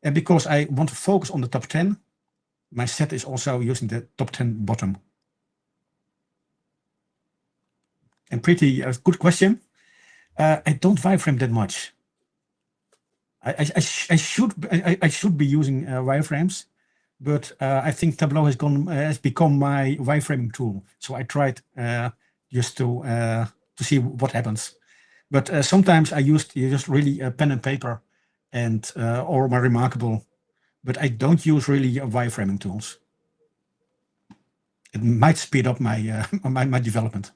And because I want to focus on the top 10, my set is also using the top 10 bottom. And Preethi, good question. I don't wireframe that much. I should be using wireframes, but I think Tableau has become my wireframing tool. So I tried just to see what happens. But sometimes I used just really pen and paper and or my Remarkable, but I don't use really wireframing tools. It might speed up my my development.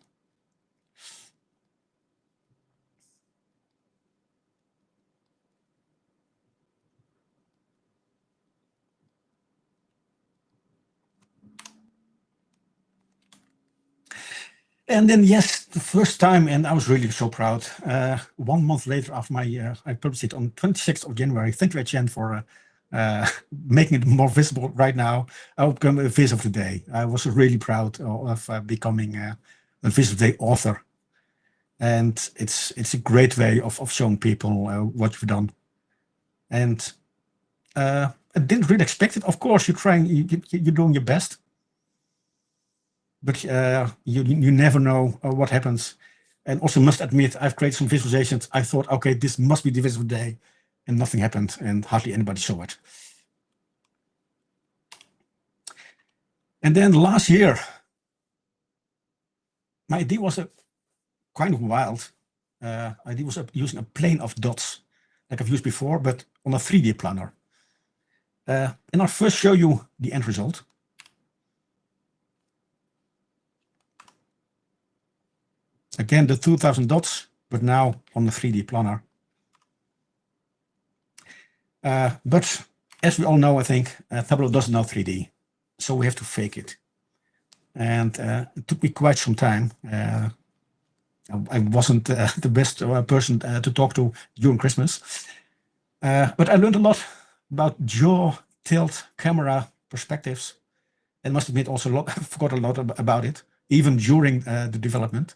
And then, yes, the first time, and I was really so proud. 1 month later after my, I published it on 26th of January. Thank you, Étienne, for making it more visible right now. I will become a Viz of the Day. I was really proud of becoming a Viz of the Day author. And it's a great way of showing people what you've done. And I didn't really expect it. Of course, you're doing your best. But you never know what happens. And also must admit, I've created some visualizations. I thought, okay, this must be the Viz of the Day. and nothing happened, and hardly anybody saw it. And then last year, my idea was kind of wild. Idea was using a plane of dots, like I've used before, but on a 3D planner. And I'll first show you the end result. Again, the 2000 dots, but now on the 3D planner. But as we all know, I think, Tableau doesn't know 3D, so we have to fake it. And it took me quite some time. I wasn't the best person to talk to during Christmas. But I learned a lot about jaw, tilt, camera, perspectives. And must admit also forgot a lot about it, even during the development.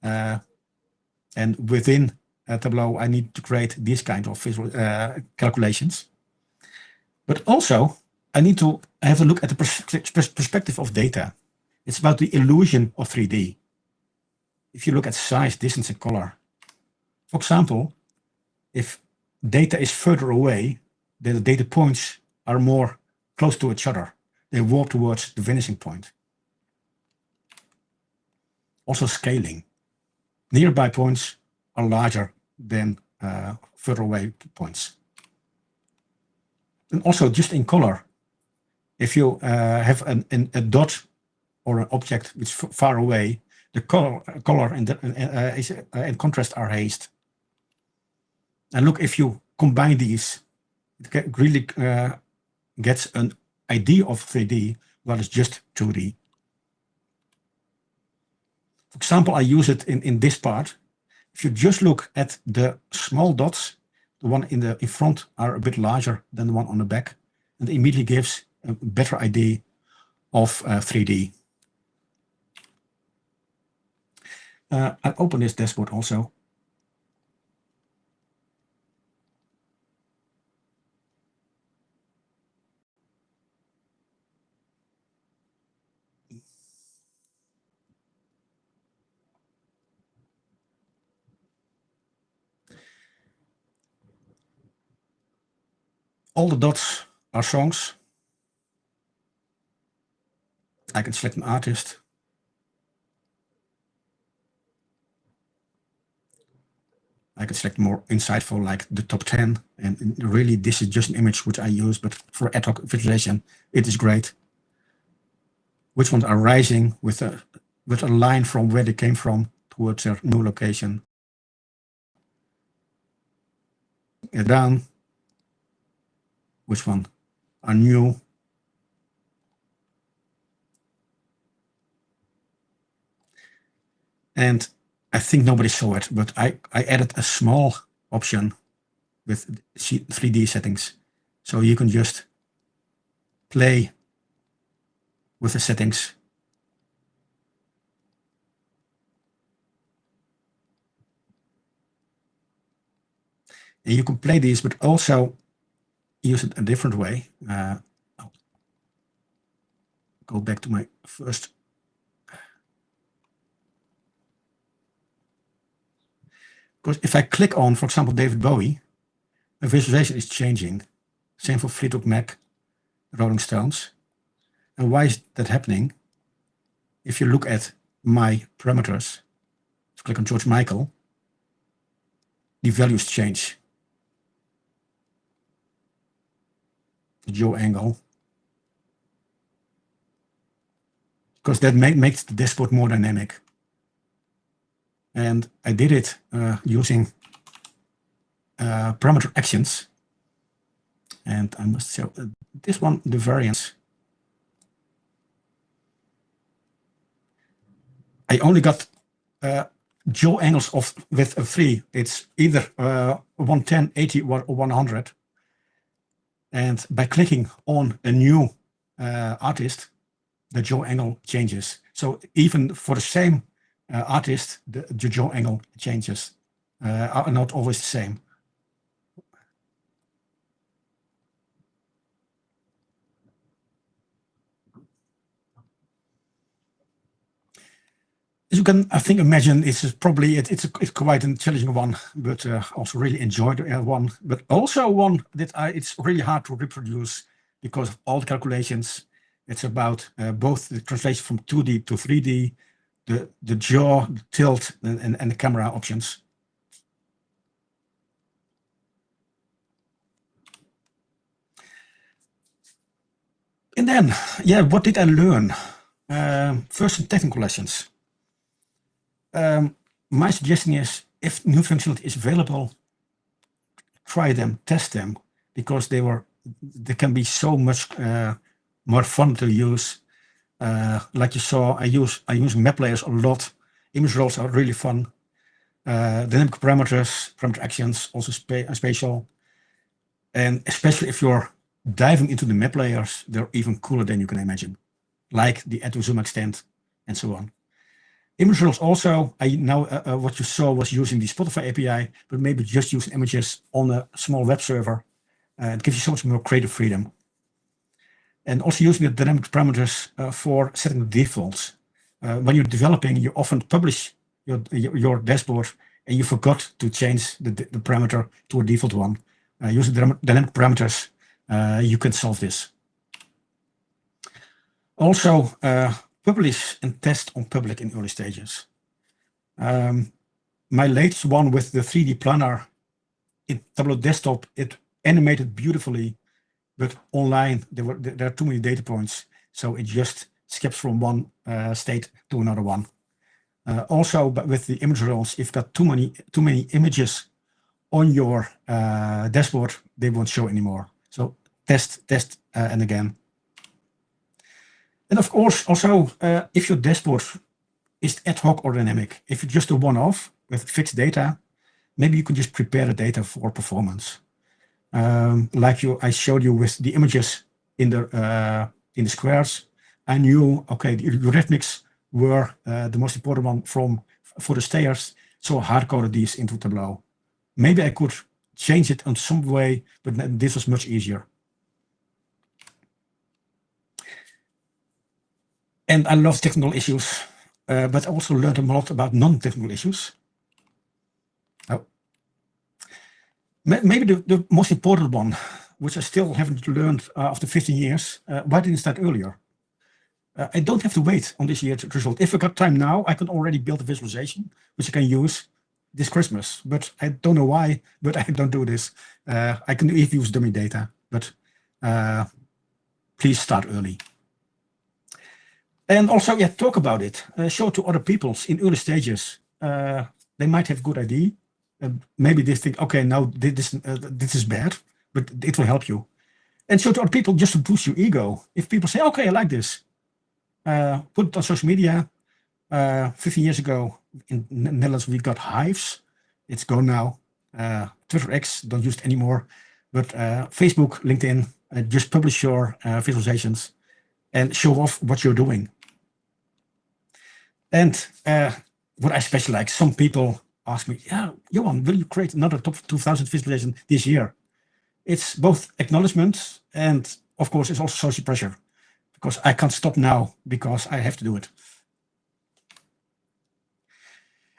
And within Tableau, I need to create these kind of visual calculations. But also, I need to have a look at the perspective of data. It's about the illusion of 3D. If you look at size, distance, and color. For example, if data is further away, then the data points are more close to each other. They walk towards the vanishing point. Also scaling. Nearby points are larger than further away points. And also just in color, if you have a dot or an object which is far away, the color and contrast are hazed. And look, if you combine these, it really gets an idea of 3D, while it's just 2D. For example, I use it in this part. If you just look at the small dots, the one in front are a bit larger than the one on the back, and it immediately gives a better idea of 3D. I'll open this dashboard also. All the dots are songs. I can select an artist. I can select more insightful, like the top 10. And really, this is just an image which I use, but for ad hoc visualization, it is great. Which ones are rising with a line from where they came from towards their new location. And down. Which one are new? And I think nobody saw it, but I added a small option with 3D settings. So you can just play with the settings. And you can play these, but also use it a different way. I'll go back to my first. Because if I click on, for example, David Bowie, my visualization is changing. Same for Fleetwood Mac, Rolling Stones. And why is that happening? If you look at my parameters, click on George Michael, the values change. The jaw angle. Because that makes the dashboard more dynamic. And I did it using parameter actions. And I must show this one, the variance. I only got jaw angles with 3. It's either 110, 80, or 100. And by clicking on a new artist, the jaw angle changes. So even for the same artist, the jaw angle changes, are not always the same. As you can, I think, imagine, it's probably it's quite a challenging one, but also really enjoyed one. But also one that it's really hard to reproduce because of all the calculations. It's about both the translation from 2D to 3D, the jaw, the tilt, and the camera options. And then, yeah, what did I learn? First, some technical lessons. My suggestion is, if new functionality is available, try them, test them, because they can be so much more fun to use. Like you saw, I use map layers a lot. Image roles are really fun. Dynamic parameters, parameter actions, also spatial. And especially if you're diving into the map layers, they're even cooler than you can imagine, like the add to zoom extent and so on. Image roles also, what you saw was using the Spotify API, but maybe just using images on a small web server. It gives you so much more creative freedom. And also using the dynamic parameters for setting the defaults. When you're developing, you often publish your dashboard and you forgot to change the parameter to a default one. Using dynamic parameters, you can solve this. Also, publish and test on public in early stages. My latest one with the 3D planner in Tableau Desktop, it animated beautifully, but online there are too many data points, so it just skips from one state to another one. Also, but with the image roles, if you've got too many images on your dashboard, they won't show anymore. So test, and again. And of course, also, if your dashboard is ad hoc or dynamic, if it's just a one-off with fixed data, maybe you could just prepare the data for performance. Like I showed you with the images in the squares, I knew, okay, the rhythmics were the most important one for the stairs, so I hard-coded these into Tableau. Maybe I could change it in some way, but this was much easier. And I love technical issues, but I also learned a lot about non-technical issues. Oh. Maybe the most important one, which I still haven't learned after 15 years, why didn't I start earlier? I don't have to wait on this year's result. If I got time now, I can already build a visualization, which I can use this Christmas, but I don't know why, but I don't do this. I can even use dummy data, but please start early. And also, yeah, talk about it. Show it to other people in early stages. They might have a good idea. Maybe they think, okay, now this is bad, but it will help you. And show it to other people just to boost your ego. If people say, okay, I like this, put it on social media. 15 years ago in the Netherlands, we got Hives. It's gone now. Twitter X, don't use it anymore. But Facebook, LinkedIn, just publish your visualizations and show off what you're doing. And what I especially like, some people ask me, yeah, Johan, will you create another top 2000 visualization this year? It's both acknowledgement and, of course, it's also social pressure, because I can't stop now because I have to do it.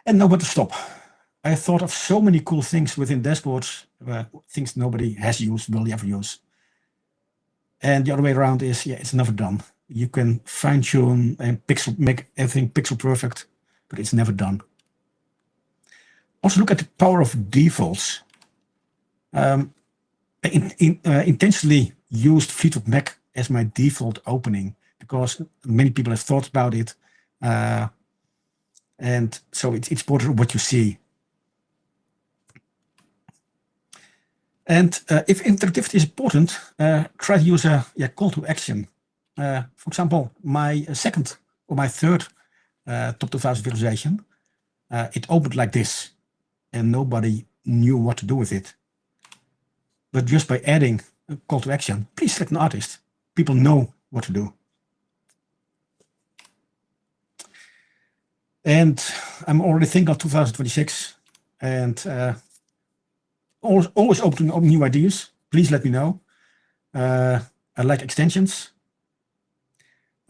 And nowhere to stop. I thought of so many cool things within dashboards, things nobody has used, will ever use. And the other way around is, yeah, it's never done. You can fine tune and make everything pixel perfect, but it's never done. Also look at the power of defaults. I intentionally used Fleetwood Mac as my default opening because many people have thought about it. And so it's important what you see. And if interactivity is important, try to use a call to action. For example, my second or my third top 2000 visualization, it opened like this, and nobody knew what to do with it. But just by adding a call to action, please select an artist, people know what to do. And I'm already thinking of 2026, and always open up new ideas. Please let me know. I like extensions.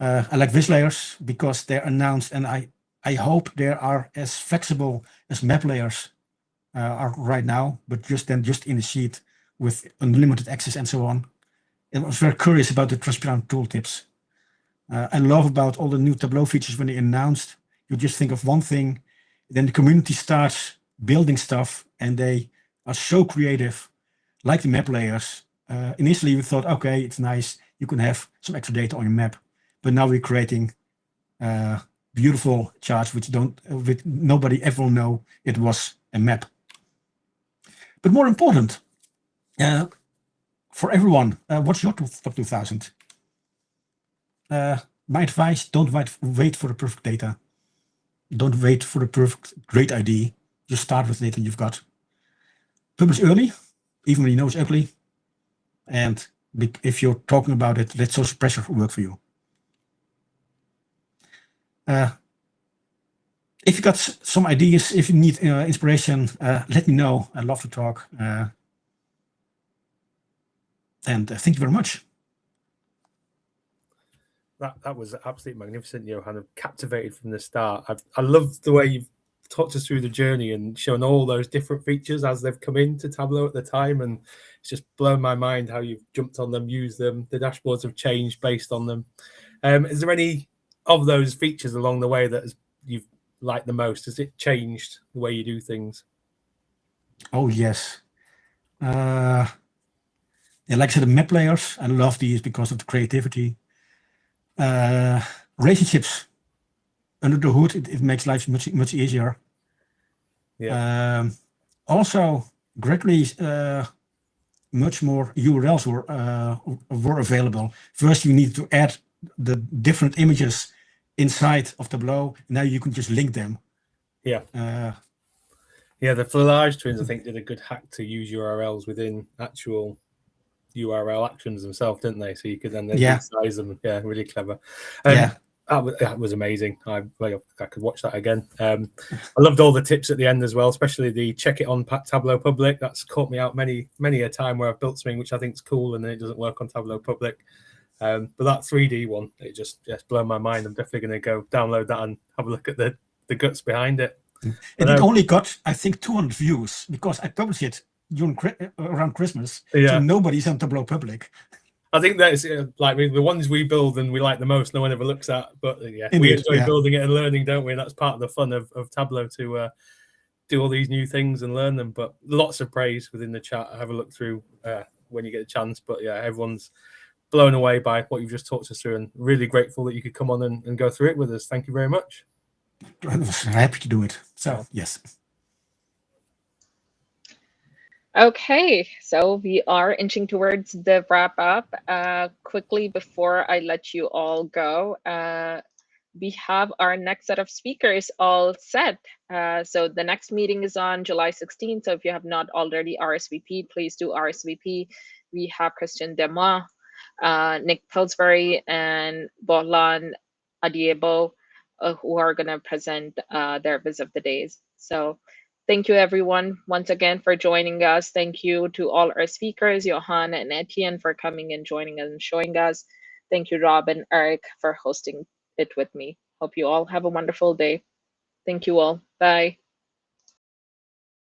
I like Viz layers because they're announced, and I I hope they are as flexible as map layers are right now, but just in the sheet with unlimited access and so on. I was very curious about the transparent tooltips. I love about all the new Tableau features when they announced. You just think of one thing, then the community starts building stuff, and they are so creative, like the map layers. Initially, we thought, okay, it's nice, you can have some extra data on your map, but now we're creating beautiful charts which nobody ever will know it was a map. But more important, for everyone, what's your top 2000? My advice, don't wait for the perfect data. Don't wait for the perfect great ID. Just start with the data you've got. Publish early, even when you know it's ugly. And if you're talking about it, let social pressure work for you. If you got some ideas, if you need inspiration, let me know. I love to talk. And thank you very much. That was absolutely magnificent, Johan. I'm captivated from the start. I love the way you've talked us through the journey and shown all those different features as they've come into Tableau at the time. And it's just blown my mind how you've jumped on them, used them. The dashboards have changed based on them. Is there any of those features along the way that you've liked the most? Has it changed the way you do things? Oh, yes. Yeah, like I said, the map layers, I love these because of the creativity. Relationships under the hood, it makes life much easier. Yeah. Also, greatly much more URLs were available. First, you need to add the different images inside of Tableau. Now you can just link them. Yeah. Yeah, the Flillage twins, I think, did a good hack to use URLs within actual URL actions themselves, didn't they? So you could then resize them. Yeah, really clever. That was amazing. I could watch that again. I loved all the tips at the end as well, especially the check it on Tableau Public. That's caught me out many a time where I've built something which I think is cool and then it doesn't work on Tableau Public. But that 3D one, it just blew my mind. I'm definitely going to go download that and have a look at the guts behind it. And it only got, I think, 200 views because I published it around Christmas. Yeah. So nobody's on Tableau Public. I think that's like the ones we build and we like the most, no one ever looks at. But yeah, we enjoy building it and learning, don't we? And that's part of the fun of Tableau to do all these new things and learn them. But lots of praise within the chat. Have a look through when you get a chance. But yeah, everyone's blown away by what you've just talked us through, and really grateful that you could come on and go through it with us. Thank you very much. I was happy to do it. So yes. Okay, so we are inching towards the wrap up. Quickly before I let you all go, we have our next set of speakers all set. So the next meeting is on July 16th. So if you have not already RSVP'd, please do RSVP. We have Christian Demois, Nick Pillsbury, and Bohlan Adiebo, who are going to present their Viz of the Days. So thank you, everyone, once again for joining us. Thank you to all our speakers, Johan and Étienne, for coming and joining us and showing us. Thank you, Rob and Eric, for hosting it with me. Hope you all have a wonderful day. Thank you all. Bye.